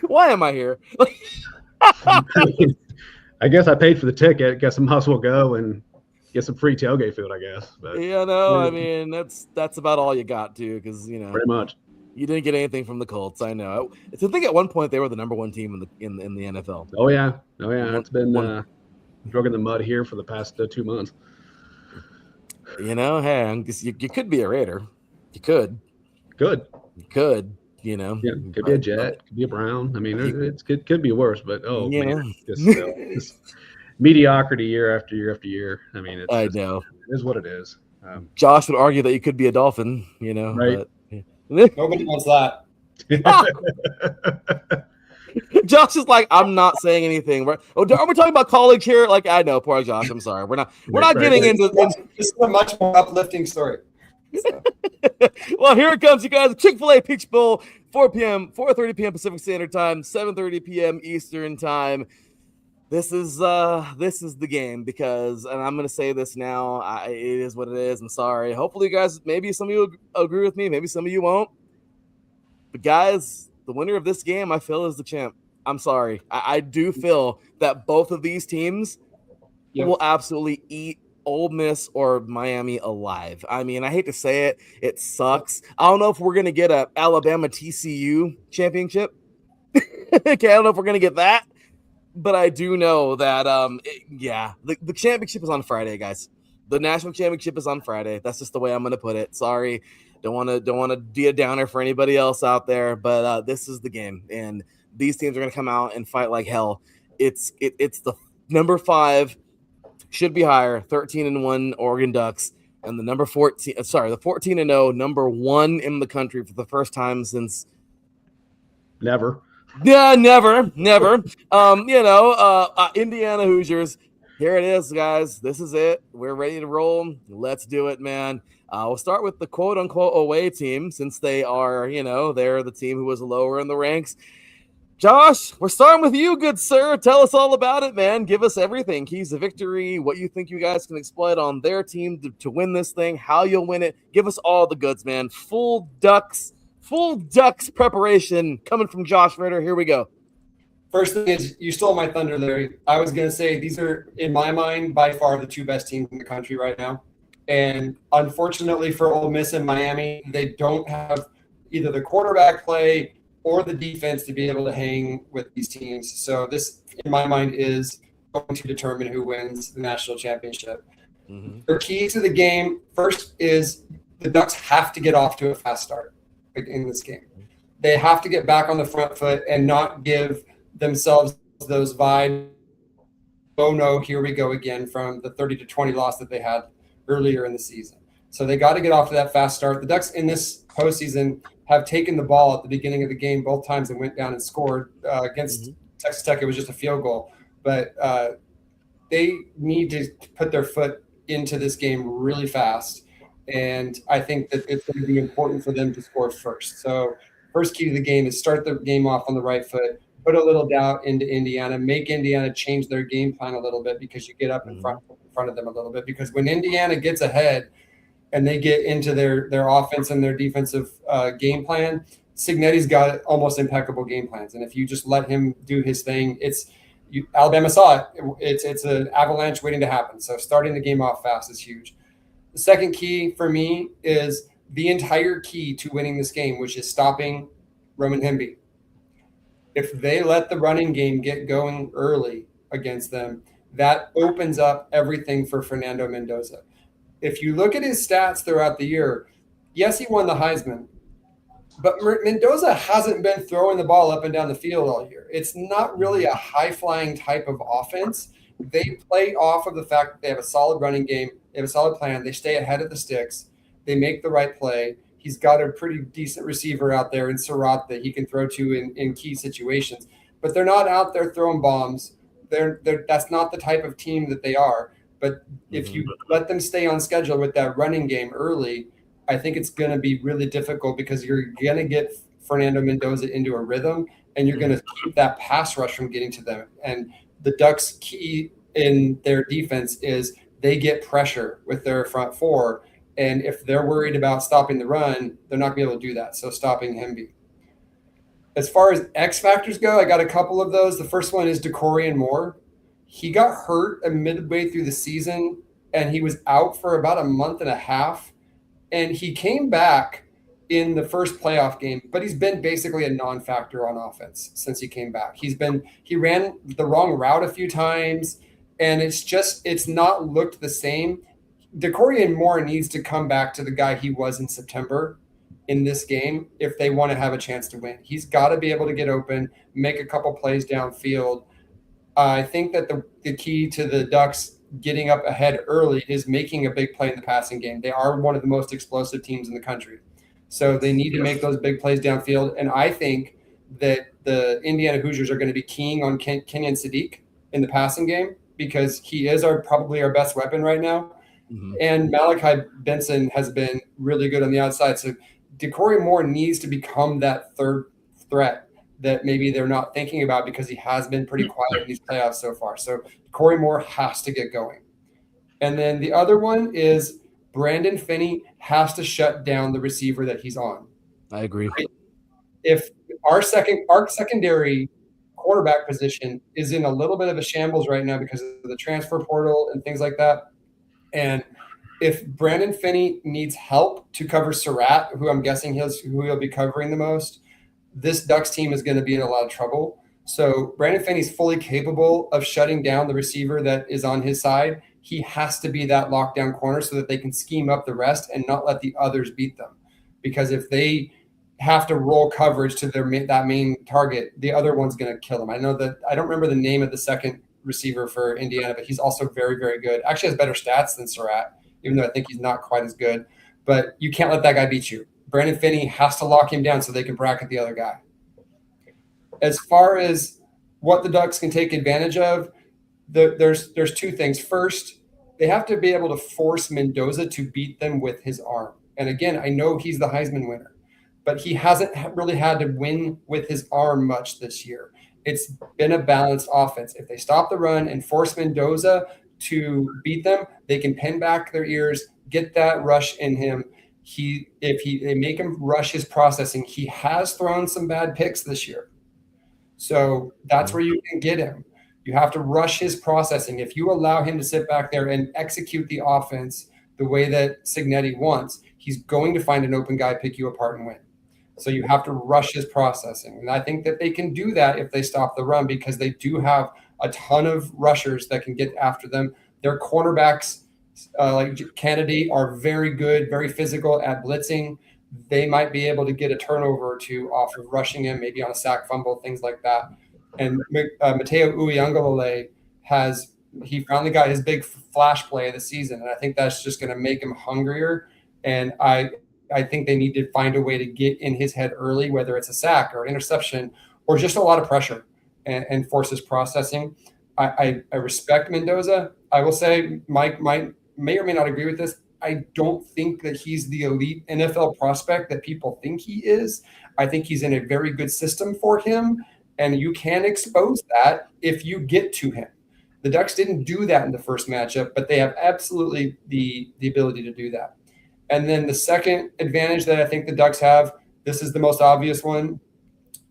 Why am I here? I guess I paid for the ticket. Guess I might as well go and get some free tailgate food. I guess. But I mean that's about all you got too, because pretty much you didn't get anything from the Colts. I know. I think at one point they were the number 1 team in the NFL. Oh yeah. It's been. Drug in the mud here for the past 2 months. Hey, you could be a Raider. You could. Good. You could. Yeah, could be a Jet. Could be a Brown. I mean, it could be worse, but man, just mediocrity year after year after year. I mean, I know it is what it is. Josh would argue that you could be a Dolphin. Right? But, Nobody wants that. Josh is like, I'm not saying anything. Are we talking about college here? Like, I know, poor Josh. I'm sorry. We're not getting into this. This is a much more uplifting story. So. Well, here it comes, you guys. Chick-fil-A Peach Bowl, 4:30 p.m. Pacific Standard Time, 7:30 p.m. Eastern Time. This is the game because, and I'm gonna say this now. It is what it is. I'm sorry. Hopefully, you guys, maybe some of you agree with me, maybe some of you won't. But guys, the winner of this game, I feel, is the champ. I'm sorry. I do feel that both of these teams will absolutely eat Ole Miss or Miami alive. I mean, I hate to say it. It sucks. I don't know if we're going to get a Alabama TCU championship. Okay, I don't know if we're going to get that. But I do know that, the championship is on Friday, guys. The national championship is on Friday. That's just the way I'm going to put it. Sorry. Don't want to be a downer for anybody else out there, but this is the game, and these teams are going to come out and fight like hell. It's the number 5 should be higher, 13-1 Oregon Ducks, and the number 14. Sorry, the 14-0 number 1 in the country for the first time since never. Yeah, never. Indiana Hoosiers. Here it is, guys. This is it. We're ready to roll. Let's do it, man. We'll start with the quote-unquote away team since they are, they're the team who was lower in the ranks. Josh, we're starting with you, good sir. Tell us all about it, man. Give us everything. Keys to victory, what you think you guys can exploit on their team to win this thing, how you'll win it. Give us all the goods, man. Full Ducks preparation coming from Josh Ritter. Here we go. First thing is, you stole my thunder, Larry. I was going to say these are, in my mind, by far the 2 best teams in the country right now. And unfortunately for Ole Miss and Miami, they don't have either the quarterback play or the defense to be able to hang with these teams. So this, in my mind, is going to determine who wins the national championship. The key to the game first is the Ducks have to get off to a fast start in this game. They have to get back on the front foot and not give themselves those vibes. Oh no, here we go again from the 30-20 loss that they had earlier in the season. So they got to get off to that fast start. The Ducks in this postseason have taken the ball at the beginning of the game both times and went down and scored. Against Texas Tech, it was just a field goal. But they need to put their foot into this game really fast. And I think that it's going to be important for them to score first. So first key to the game is start the game off on the right foot, put a little doubt into Indiana, make Indiana change their game plan a little bit because you get up in front of them a little bit. Because when Indiana gets ahead and they get into their offense and their defensive game plan, Cignetti's got almost impeccable game plans. And if you just let him do his thing, Alabama saw it. It's an avalanche waiting to happen. So starting the game off fast is huge. The second key for me is the entire key to winning this game, which is stopping Roman Hemby. If they let the running game get going early against them, that opens up everything for Fernando Mendoza. If you look at his stats throughout the year, yes, he won the Heisman, but Mendoza hasn't been throwing the ball up and down the field all year. It's not really a high-flying type of offense. They play off of the fact that they have a solid running game. They have a solid plan. They stay ahead of the sticks. They make the right play. He's got a pretty decent receiver out there in Surratt that he can throw to in key situations. But they're not out there throwing bombs. That's not the type of team that they are. But if you let them stay on schedule with that running game early, I think it's going to be really difficult because you're going to get Fernando Mendoza into a rhythm and you're going to keep that pass rush from getting to them. And the Ducks' key in their defense is they get pressure with their front four. And if they're worried about stopping the run, they're not going to be able to do that. So stopping Hemby. As far as X factors go, I got a couple of those. The first one is Decorian Moore. He got hurt midway through the season, and he was out for about a month and a half. And he came back in the first playoff game, but he's been basically a non-factor on offense since he came back. He ran the wrong route a few times, and it's not looked the same. Decorian Moore needs to come back to the guy he was in September in this game if they want to have a chance to win. He's got to be able to get open, make a couple plays downfield. I think that the key to the Ducks getting up ahead early is making a big play in the passing game. They are one of the most explosive teams in the country. So they need to make those big plays downfield. And I think that the Indiana Hoosiers are going to be keying on Kenyon Sadiq in the passing game because he is probably our best weapon right now. And Malachi Benson has been really good on the outside. So Decorian Moore needs to become that third threat that maybe they're not thinking about because he has been pretty quiet in these playoffs so far. So Decorian Moore has to get going. And then the other one is Brandon Finney has to shut down the receiver that he's on. I agree. If our secondary quarterback position is in a little bit of a shambles right now because of the transfer portal and things like that, and if Brandon Finney needs help to cover Surratt, who I'm guessing who he'll be covering the most, this Ducks team is going to be in a lot of trouble. So Brandon Finney's fully capable of shutting down the receiver that is on his side. He has to be that lockdown corner so that they can scheme up the rest and not let the others beat them. Because if they have to roll coverage to that main target, the other one's going to kill them. I don't remember the name of the second receiver for Indiana, but he's also very, very good. Actually has better stats than Surratt, even though I think he's not quite as good. But you can't let that guy beat you. Brandon Finney has to lock him down so they can bracket the other guy. As far as what the Ducks can take advantage of, there's two things. First, they have to be able to force Mendoza to beat them with his arm. And again, I know he's the Heisman winner, but he hasn't really had to win with his arm much this year. It's been a balanced offense. If they stop the run and force Mendoza to beat them, they can pin back their ears, get that rush in him. They make him rush his processing. He has thrown some bad picks this year. So that's where you can get him. You have to rush his processing. If you allow him to sit back there and execute the offense the way that Cignetti wants, he's going to find an open guy, pick you apart, and win. So you have to rush his processing. And I think that they can do that if they stop the run, because they do have a ton of rushers that can get after them. Their cornerbacks, like Kennedy, are very good, very physical at blitzing. They might be able to get a turnover or two off of rushing him, maybe on a sack fumble, things like that. And Mateo Uiagalelei he finally got his big flash play of the season, and I think that's just going to make him hungrier. And I think they need to find a way to get in his head early, whether it's a sack or an interception or just a lot of pressure, and force his processing. I respect Mendoza. I will say Mike may or may not agree with this. I don't think that he's the elite NFL prospect that people think he is. I think he's in a very good system for him, and you can expose that if you get to him. The Ducks didn't do that in the first matchup, but they have absolutely the ability to do that. And then the second advantage that I think the Ducks have, this is the most obvious one,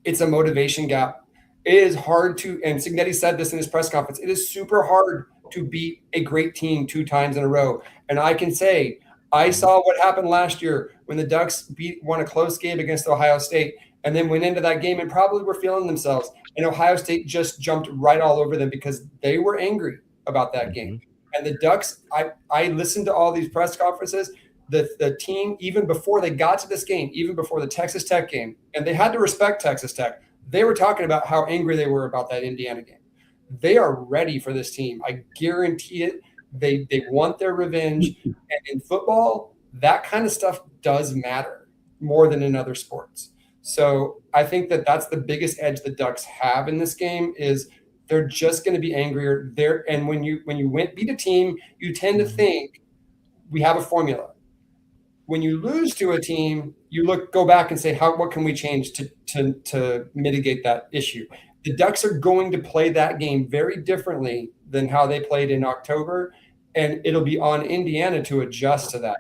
it's a motivation gap. It is hard to, and Cignetti said this in his press conference, it is super hard to beat a great team 2 times in a row. And I can say, I saw what happened last year when the Ducks won a close game against Ohio State, and then went into that game and probably were feeling themselves. And Ohio State just jumped right all over them because they were angry about that game. And the Ducks, I listened to all these press conferences. The team, even before they got to this game, even before the Texas Tech game, and they had to respect Texas Tech, they were talking about how angry they were about that Indiana game. They are ready for this team. I guarantee it. They want their revenge. And in football, that kind of stuff does matter more than in other sports. So I think that that's the biggest edge the Ducks have in this game, is they're just going to be angrier. And when you beat a team, you tend to think we have a formula. When you lose to a team, you go back and say, what can we change to mitigate that issue? The Ducks are going to play that game very differently than how they played in October, and it'll be on Indiana to adjust to that.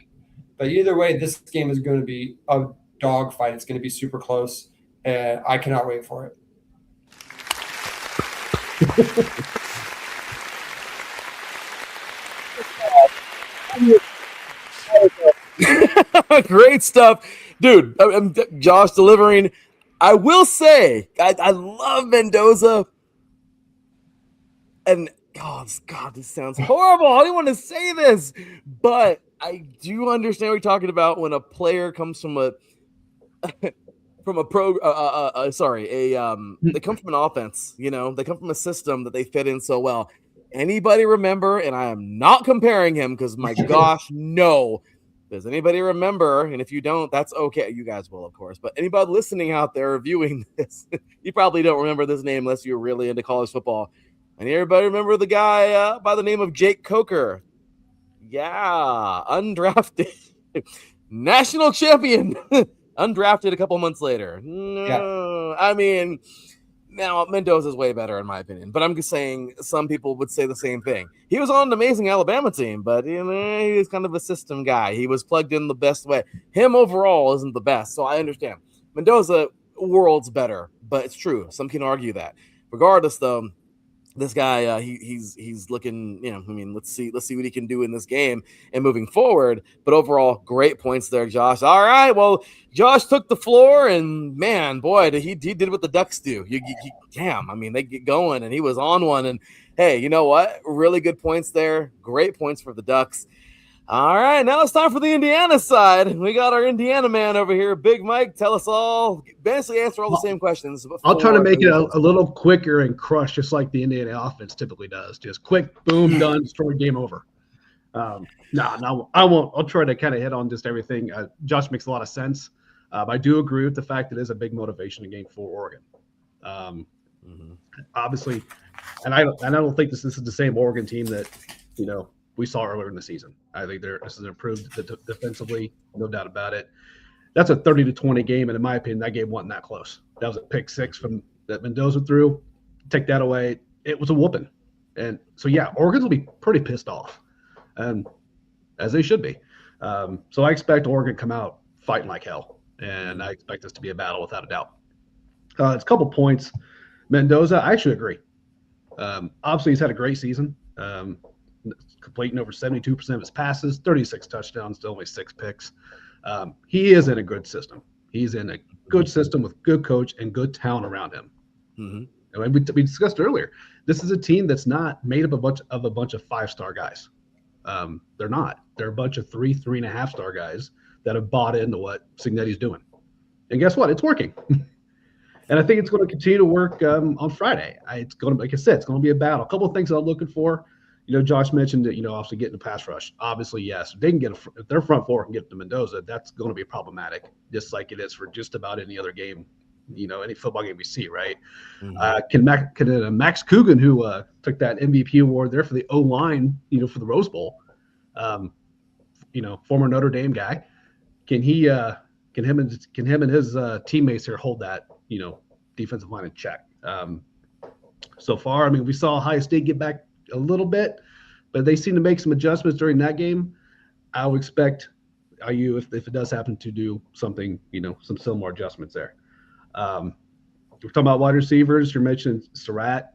But either way, this game is going to be a dogfight. It's going to be super close, and I cannot wait for it. Great stuff, dude. Josh delivering. I will say, I love Mendoza, and God, this sounds horrible. I don't want to say this, but I do understand what you're talking about when a player comes from a they come from an offense. They come from a system that they fit in so well. Anybody remember? And I am not comparing him because my gosh, no. Does anybody remember? And if you don't, that's okay. You guys will, of course. But anybody listening out there viewing this, you probably don't remember this name unless you're really into college football. And everybody remember the guy by the name of Jake Coker? Yeah, undrafted, national champion, undrafted a couple months later. No, I mean, now Mendoza's way better in my opinion, but I'm just saying some people would say the same thing. He was on an amazing Alabama team, but he was kind of a system guy. He was plugged in the best way. Him overall isn't the best, so I understand. Mendoza, world's better, but it's true. Some can argue that. Regardless, though, this guy, he's looking, let's see what he can do in this game and moving forward. But overall, great points there, Josh. All right, well, Josh took the floor, and man, boy, he did what the Ducks do. They get going, and he was on one. And hey, you know what? Really good points there. Great points for the Ducks. All right, now it's time for the Indiana side. We got our Indiana man over here, Big Mike. Tell us all, basically answer all the same questions. I'll try to make it a little quicker and crush, just like the Indiana offense typically does. Just quick, boom, done, story, game over. No, I won't. I'll try to kind of hit on just everything. Josh makes a lot of sense. I do agree with the fact that it is a big motivation game for Oregon. Obviously, and I don't think this is the same Oregon team that we saw earlier in the season. I think this is improved defensively, no doubt about it. That's a 30-20 game, and in my opinion, that game wasn't that close. That was a pick six that Mendoza threw. Take that away, it was a whooping. And so, yeah, Oregon's will be pretty pissed off, as they should be. So I expect Oregon to come out fighting like hell, and I expect this to be a battle without a doubt. It's a couple points. Mendoza, I actually agree. Obviously, he's had a great season. Completing over 72% of his passes, 36 touchdowns, still only 6 picks. He is in a good system. He's in a good system with good coach and good talent around him. Mm-hmm. And we discussed earlier, this is a team that's not made up of a bunch of 5-star guys. They're not. They're a bunch of 3.5-star guys that have bought into what Cignetti's doing. And guess what? It's working. And I think it's going to continue to work on Friday. It's going to, like I said, it's going to be a battle. A couple of things I'm looking for. Josh mentioned that, obviously getting the pass rush. Obviously, yes. If they can if their front four can get to Mendoza, that's going to be problematic, just like it is for just about any other game, any football game we see, right? Mm-hmm. Can Max Coogan, who took that MVP award there for the O-line, for the Rose Bowl, former Notre Dame guy, can him and his teammates here hold that, defensive line in check? So far, we saw Ohio State get back a little bit, but they seem to make some adjustments during that game. I would expect IU, if it does happen, to do something, some similar adjustments there. We're talking about wide receivers. You're mentioning Surratt.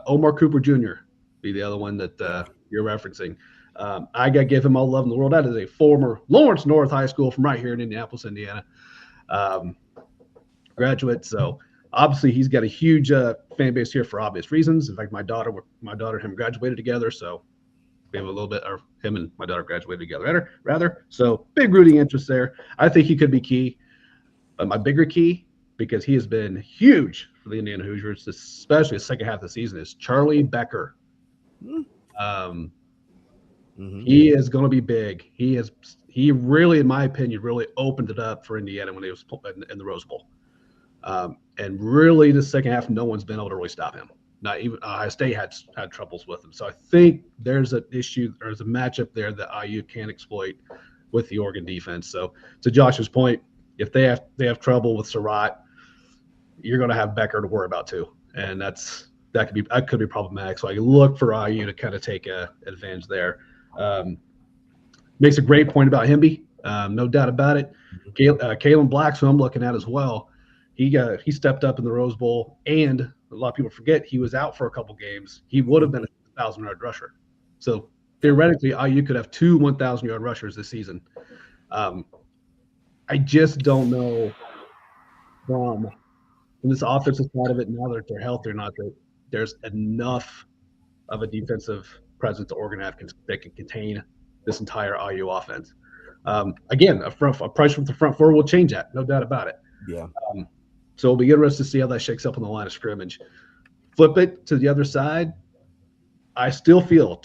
Omar Cooper Jr. be the other one that you're referencing. I got to give him all the love in the world. That is a former Lawrence North High School from right here in Indianapolis, Indiana. Graduate. So obviously he's got a huge fan base here for obvious reasons. In fact, my daughter and him graduated together. So we have a little bit, or him and my daughter graduated together rather. So big rooting interest there. I think he could be key. But my bigger key, because he has been huge for the Indiana Hoosiers, especially the second half of the season, is Charlie Becker. He is going to be big. He really, in my opinion, really opened it up for Indiana when he was in the Rose Bowl. And really, the second half, no one's been able to really stop him. Not even Ohio State had troubles with him. So I think there's an issue, there's a matchup there that IU can exploit with the Oregon defense. So to Josh's point, if they have trouble with Surratt, you're going to have Becker to worry about too, and that could be problematic. So I look for IU to kind of take advantage there. Makes a great point about Hemby, no doubt about it. Kalen Black's who I'm looking at as well. He stepped up in the Rose Bowl, and a lot of people forget he was out for a couple games. He would have been a 1,000-yard rusher. So theoretically, IU could have 2 1,000-yard rushers this season. I just don't know from this offensive side of it, now that they're healthy or not, that there's enough of a defensive presence to Oregon that can contain this entire IU offense. Again, a price from the front four will change that, no doubt about it. Yeah. So it'll be interesting to see how that shakes up on the line of scrimmage. Flip it to the other side. I still feel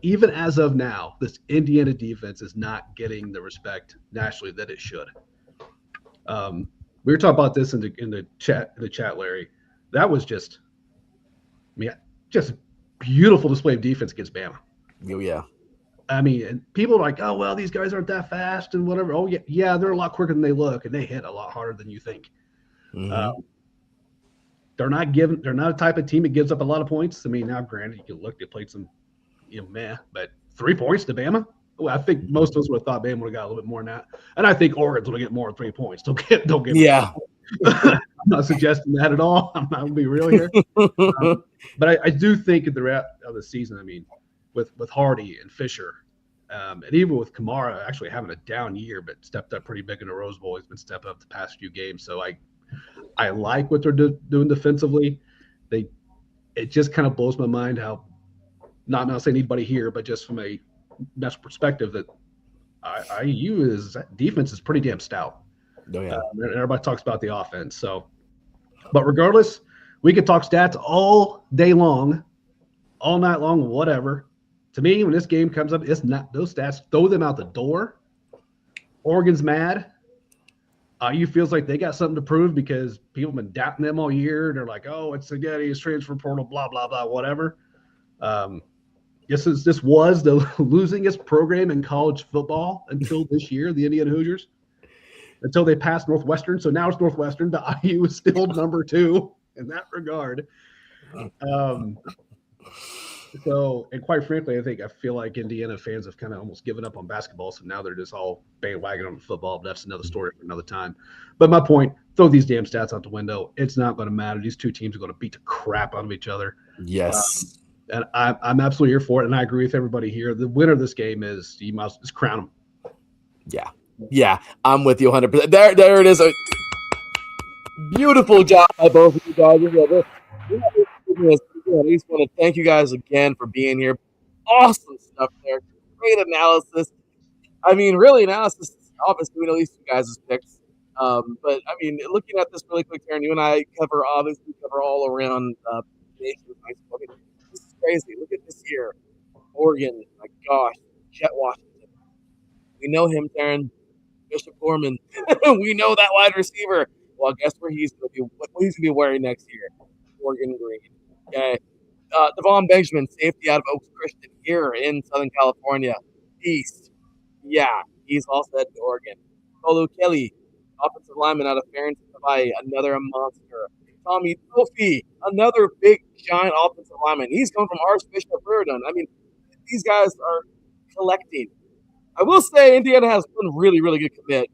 even as of now, this Indiana defense is not getting the respect nationally that it should. We were talking about this in the chat, Larry. That was just beautiful display of defense against Bama. Oh yeah. And people are like, oh well, these guys aren't that fast and whatever. Oh yeah, they're a lot quicker than they look, and they hit a lot harder than you think. Mm-hmm. They're not a type of team that gives up a lot of points. Now granted, you can look, they played some, but 3 points to Bama. Well, I think most of us would have thought Bama would have got a little bit more than that. And I think Oregon's going to get more than 3 points. Don't get yeah. I'm not suggesting that at all. I'm not going to be real here. But I do think at the rest of the season, with Hardy and Fisher, and even with Kamara actually having a down year, but stepped up pretty big in the Rose Bowl. He's been stepping up the past few games. So I like what they're doing defensively. It just kind of blows my mind how, not saying anybody here, but just from a national perspective, that IU's defense is pretty damn stout. Oh, yeah. And everybody talks about the offense. So, but regardless, we could talk stats all day long, all night long, whatever. To me, when this game comes up, it's not those stats. Throw them out the door. Oregon's mad. IU feels like they got something to prove because people have been doubting them all year. They're like, oh, it's Cignetti's transfer portal, blah, blah, blah, whatever. This was the losingest program in college football until this year, the Indiana Hoosiers, until they passed Northwestern. So now it's Northwestern. The IU is still number 2 in that regard. So, and quite frankly, I feel like Indiana fans have kind of almost given up on basketball. So now they're just all bandwagon on football. But that's another story for another time. But my point, throw these damn stats out the window. It's not going to matter. These two teams are going to beat the crap out of each other. Yes. And I'm absolutely here for it. And I agree with everybody here. The winner of this game is crown them. Yeah. Yeah, I'm with you 100%. There it is. A beautiful job by both of you guys. I just want to thank you guys again for being here. Awesome stuff there. Great analysis. I mean, really, analysis. Obviously, we know these two guys' picks. But I mean, looking at this really quick, Teran, you and I cover all around nation high school. I mean, this is crazy. Look at this year. Oregon, my gosh, Jet Washington. We know him, Teran. Bishop Gorman. We know that wide receiver. Well, guess where he's going to be? What he's going to be wearing next year? Oregon green. Okay. Devon Benjamin, safety out of Oaks Christian here in Southern California. East. Yeah, he's also at Oregon. Olu Kelly, offensive lineman out of Farrington, Hawaii, another monster. Tommy Tofi, another big, giant offensive lineman. He's come from Archbishop Riordan. I mean, these guys are collecting. I will say Indiana has one really, really good commit.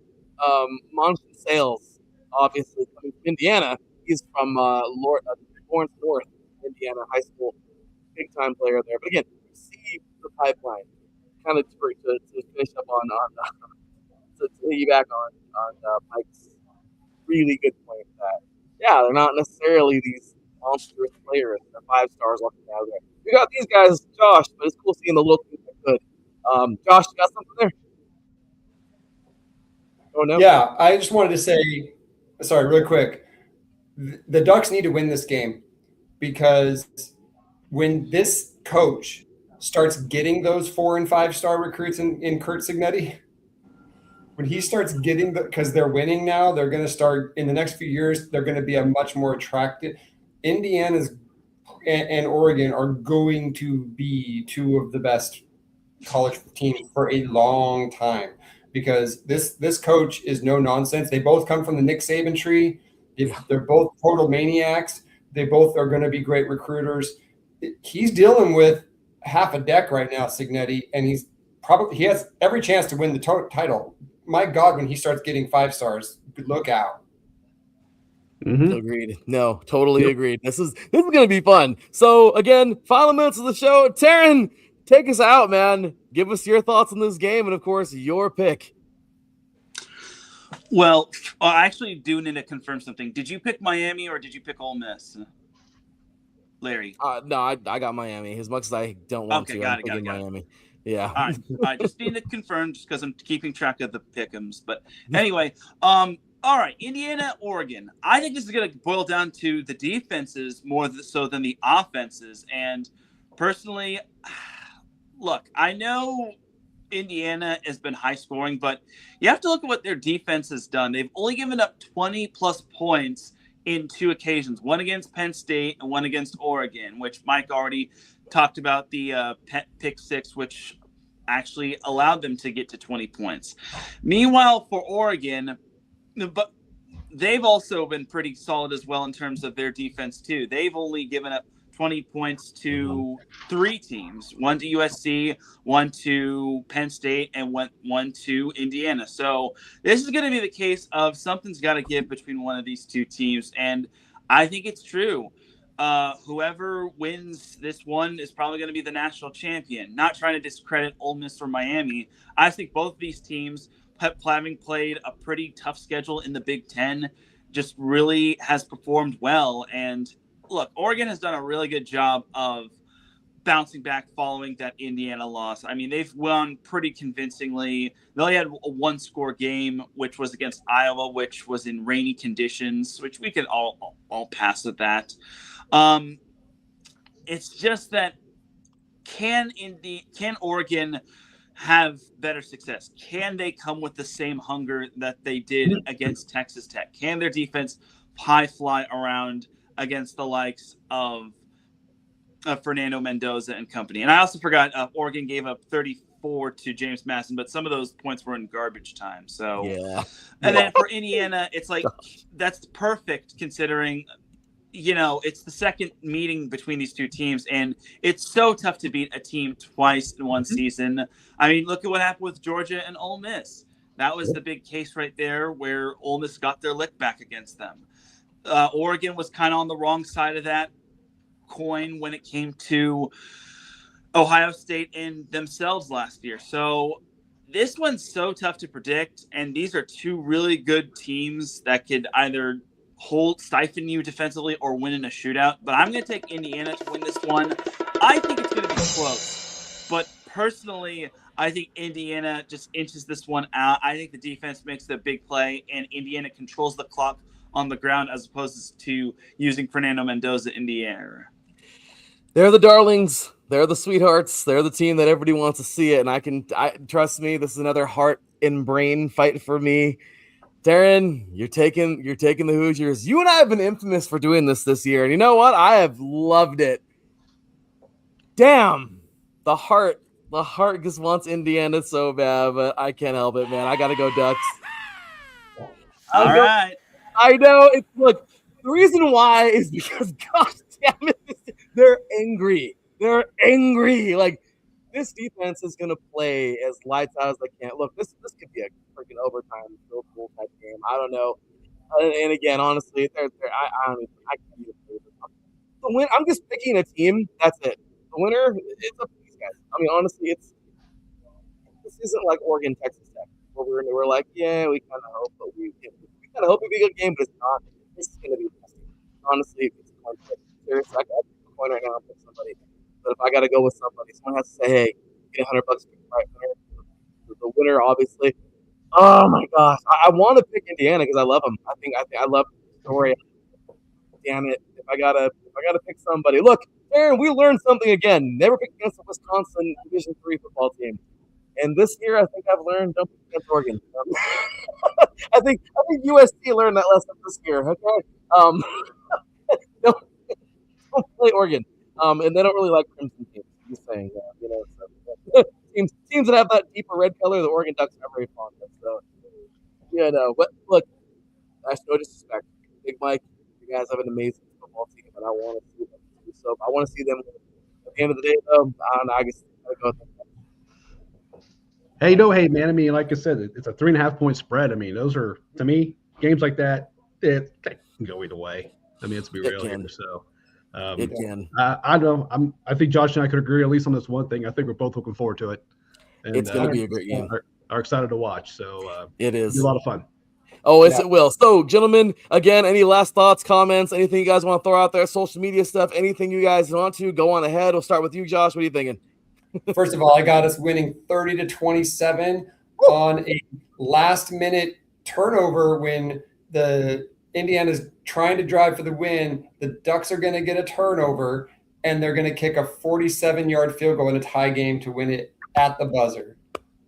Monson Sales, obviously, coming from Indiana. He's from Lawrence North, Indiana High School. Big time player there. But again, you see the pipeline. Kind of to finish up on to piggyback on Mike's really good point that yeah, they're not necessarily these monstrous players. They're 5 stars walking out there. We got these guys, Josh, but it's cool seeing the little things that could. Josh, you got something there? Oh no. Yeah, I just wanted to say, sorry, real quick. The Ducks need to win this game because when this coach starts getting those 4 and 5 star recruits in Kurt Signetti, when he starts getting because they're winning now, they're going to start in the next few years. They're going to be a much more attractive. Indiana's and Oregon are going to be 2 of the best college teams for a long time because this coach is no nonsense. They both come from the Nick Saban tree. They're both total maniacs. They both are going to be great recruiters. He's dealing with half a deck right now, Signetti, and he has every chance to win the title. My God, when he starts getting 5 stars, look out. Mm-hmm. Agreed. No, totally agreed. This is going to be fun. So again, final minutes of the show. Teran, take us out, man. Give us your thoughts on this game, and of course, your pick. Well, I actually do need to confirm something. Did you pick Miami or did you pick Ole Miss, Larry? No, I got Miami. As much as I don't want to, I'm picking Miami. Yeah. All right. I just need to confirm just because I'm keeping track of the pick'ems. But anyway, all right, Indiana, Oregon. I think this is going to boil down to the defenses more so than the offenses. And personally, look, I know Indiana has been high scoring, but you have to look at what their defense has done. They've only given up 20-plus points in 2 occasions, one against Penn State and one against Oregon, which Mike already talked about the pick 6, which actually allowed them to get to 20 points. Meanwhile, for Oregon, but they've also been pretty solid as well in terms of their defense too. They've only given up 20 points to 3 teams, one to USC, one to Penn State, and one to Indiana. So this is going to be the case of something's got to give between one of these 2 teams. And I think it's true. Whoever wins this one is probably going to be the national champion. Not trying to discredit Ole Miss or Miami. I think both of these teams, having played a pretty tough schedule in the Big Ten, just really has performed well. And look, Oregon has done a really good job of bouncing back following that Indiana loss. I mean, they've won pretty convincingly. They only had a 1-score game, which was against Iowa, which was in rainy conditions, which we can all pass at that. It's just that can Oregon have better success? Can they come with the same hunger that they did against Texas Tech? Can their defense high fly around against the likes of Fernando Mendoza and company? And I also forgot Oregon gave up 34 to James Madison, but some of those points were in garbage time. So yeah. And then for Indiana, it's like that's perfect considering it's the second meeting between these 2 teams, and it's so tough to beat a team twice in one season. I mean, look at what happened with Georgia and Ole Miss. That was the big case right there where Ole Miss got their lick back against them. Oregon was kind of on the wrong side of that coin when it came to Ohio State and themselves last year. So This one's so tough to predict, and these are two really good teams that could either stifle you defensively or win in a shootout. But I'm going to take Indiana to win this one. I think it's going to be close, but personally, I think Indiana just inches this one out. I think the defense makes the big play, and Indiana controls the clock on the ground as opposed to using Fernando Mendoza in the air. They're the darlings. They're the sweethearts. They're the team that everybody wants to see it. And I trust me, this is another heart and brain fight for me. Teran, you're taking the Hoosiers. You and I have been infamous for doing this year. And you know what? I have loved it. Damn. The heart just wants Indiana so bad, but I can't help it, man. I got to go Ducks. All right. I know. Look, the reason why is because, gosh damn it, they're angry. They're angry. Like, this defense is going to play as lights out as they can. Look, this could be a freaking overtime field goal type game. I don't know. And again, honestly, I can't even believe it. I'm just picking a team. That's it. The winner, it's up to these guys. I mean, honestly, this isn't like Oregon, Texas Tech, where we're like, yeah, we kind of hope, but we kind of hope it'll be a good game, but it's not. This is going to be testing. Honestly, it's a coin flip. Seriously, I got a coin right now and pick somebody. But if I got to go with somebody, someone has to say, hey, get $100 for the winner, obviously. Oh my gosh, I want to pick Indiana because I love them. I think I love the story. Damn it! If I gotta pick somebody, look, Aaron, we learned something again. Never pick against the Wisconsin Division III football team. And this year, I think I've learned don't pick against Oregon. I think USC learned that lesson this year. Okay, don't play Oregon. And they don't really like Crimson teams. I'm just saying, so, teams that have that deeper red color, the Oregon Ducks are very fond of. So, but look, that's no disrespect. Big Mike, you guys have an amazing football team, and I want to see them too. So I want to see them at the end of the day, though. I don't know. I guess I go with them. Hey, man. I mean, like I said, it's a 3.5 point spread. I mean, those are, to me, games like that, they can go either way. I mean, let's be real here. So. It can. I know. I think Josh and I could agree at least on this one thing. I think we're both looking forward to it. And, it's going to be a great game. Are excited to watch. So it is a lot of fun. Oh, it will. So, gentlemen, again, any last thoughts, comments, anything you guys want to throw out there, social media stuff, anything you guys want to, go on ahead. We'll start with you, Josh. What are you thinking? First of all, I got us winning 30-27 on a last-minute turnover when the Indiana's trying to drive for the win. The Ducks are going to get a turnover, and they're going to kick a 47-yard field goal in a tie game to win it at the buzzer.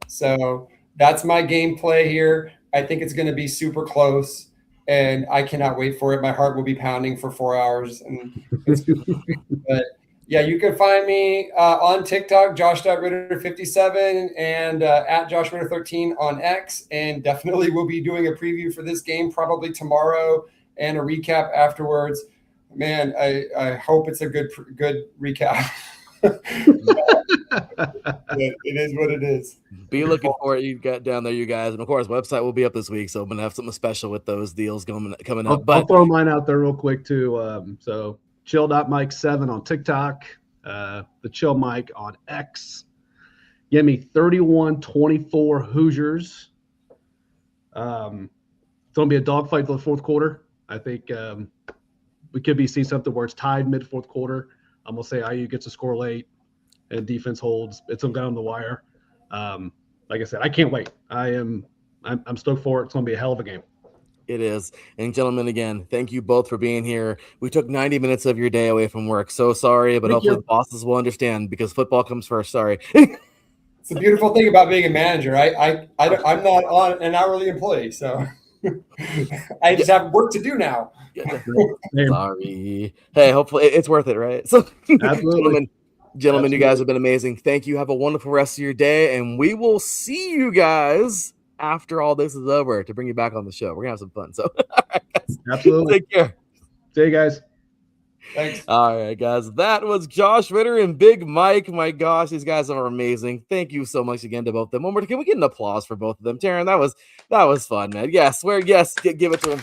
So that's my gameplay here. I think it's going to be super close, and I cannot wait for it. My heart will be pounding for 4 hours. But yeah, you can find me on TikTok, Josh.Ritter57, and at JoshRitter13 on X. And definitely we'll be doing a preview for this game probably tomorrow and a recap afterwards. Man, I hope it's a good recap. It is what it is. Be looking for it. You got down there, you guys, and of course, website will be up this week, so I'm gonna have something special with those deals coming up. I'll throw mine out there real quick too. So chill.mike7 on TikTok, the chill Mike on X. Give me 31-24 Hoosiers. It's gonna be a dogfight for the fourth quarter. I think we could be seeing something where it's tied mid fourth quarter. I'm gonna say IU gets a score late, and defense holds. It's them down the wire. Like I said, I can't wait. I'm stoked for it. It's gonna be a hell of a game. It is. And gentlemen, again, thank you both for being here. We took 90 minutes of your day away from work. So sorry, but hopefully the bosses will understand because football comes first. Sorry. It's the beautiful thing about being a manager. I'm not on an hourly employee, so I just have work to do now. Sorry. Hey, hopefully it's worth it, right? So, Absolutely. Gentlemen, you guys have been amazing. Thank you. Have a wonderful rest of your day, and we will see you guys after all this is over to bring you back on the show. We're gonna have some fun. So, all right, guys. Absolutely. Take care. See you guys. Thanks. All right, guys. That was Josh Ritter and Big Mike. My gosh, these guys are amazing. Thank you so much again to both of them. One more, can we get an applause for both of them? Teran, that was fun, man. Yes, give it to him.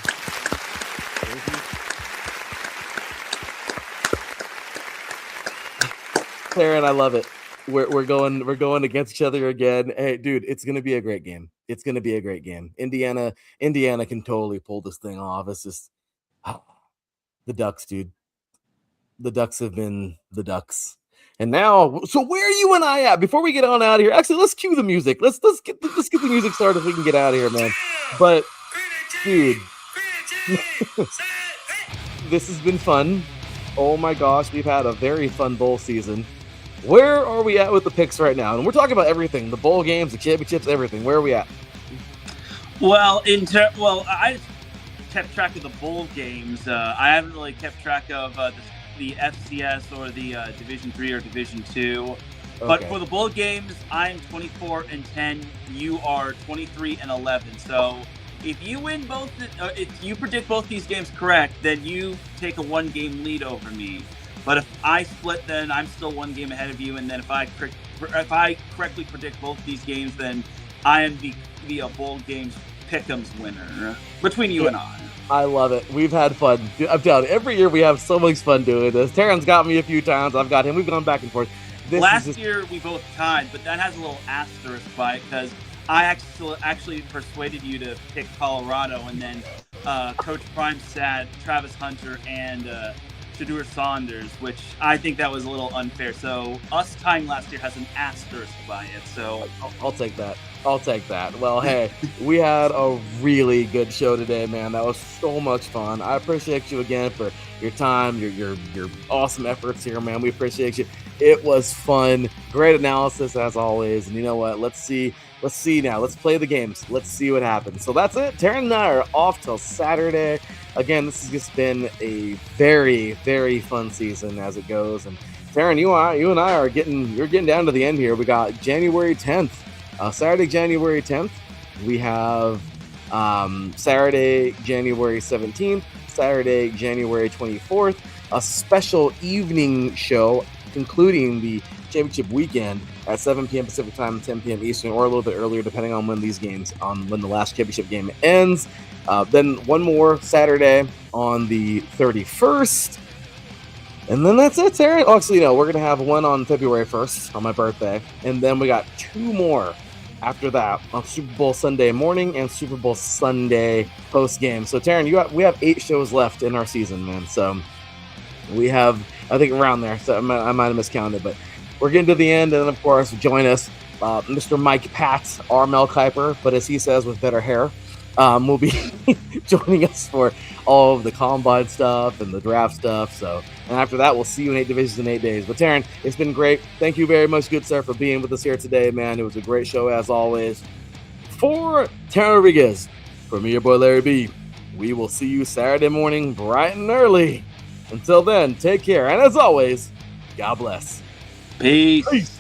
Teran, I love it. we're going against each other again. Hey, dude, it's gonna be a great game. It's gonna be a great game. Indiana can totally pull this thing off. It's just the Ducks, dude. The Ducks have been the Ducks. And now, so where are you and I at? Before we get on out of here, actually, let's cue the music. Let's get the music started if we can get out of here, man. But, dude, this has been fun. Oh my gosh, we've had a very fun bowl season. Where are we at with the picks right now? And we're talking about everything: the bowl games, the championships, everything. Where are we at? Well, I kept track of the bowl games. I haven't really kept track of the FCS or the Division 3 or Division 2. But for the bowl games, I'm 24-10. You are 23-11. So if you win both, if you predict both these games correct, then you take a 1-game lead over me. But if I split, then I'm still 1 game ahead of you. And then if I correctly predict both these games, then I am the bowl games pick'ems winner between you and I. I love it. We've had fun. I'm telling you, every year we have so much fun doing this. Teran's got me a few times. I've got him. We've gone back and forth. Last year we both tied, but that has a little asterisk by it because I actually persuaded you to pick Colorado, and then Coach Prime sat Travis Hunter and Shadur Saunders, which I think that was a little unfair. So us tying last year has an asterisk by it. So I'll take that. Well, hey, we had a really good show today, man. That was so much fun. I appreciate you again for your time, your awesome efforts here, man. We appreciate you. It was fun. Great analysis as always. And you know what? Let's see now. Let's play the games. Let's see what happens. So that's it. Teran and I are off till Saturday. Again, this has just been a very, very fun season as it goes. And Teran, you and I are getting down to the end here. We got January 10th. Saturday, January 10th, we have Saturday, January 17th, Saturday, January 24th, a special evening show concluding the championship weekend at 7 p.m. Pacific time, 10 p.m. Eastern, or a little bit earlier, depending on when when the last championship game ends. Then one more Saturday on the 31st. And then that's it, Teran. Oh, actually, no, we're going to have one on February 1st on my birthday. And then we got 2 more after that on Super Bowl Sunday morning and Super Bowl Sunday post-game. So, Teran, we have 8 shows left in our season, man. So we have, I think, around there. So I might have miscounted, but we're getting to the end. And then, of course, join us, Mr. Mike Pat, our Mel Kiper, but as he says, with better hair. Will be joining us for all of the combine stuff and the draft stuff. So, and after that, we'll see you in 8 divisions in 8 days. But Teran, it's been great. Thank you very much, good sir, for being with us here today, man. It was a great show as always. For Teran Rodriguez, for me, your boy Larry B, we will see you Saturday morning bright and early. Until then, take care. And as always, God bless. Peace.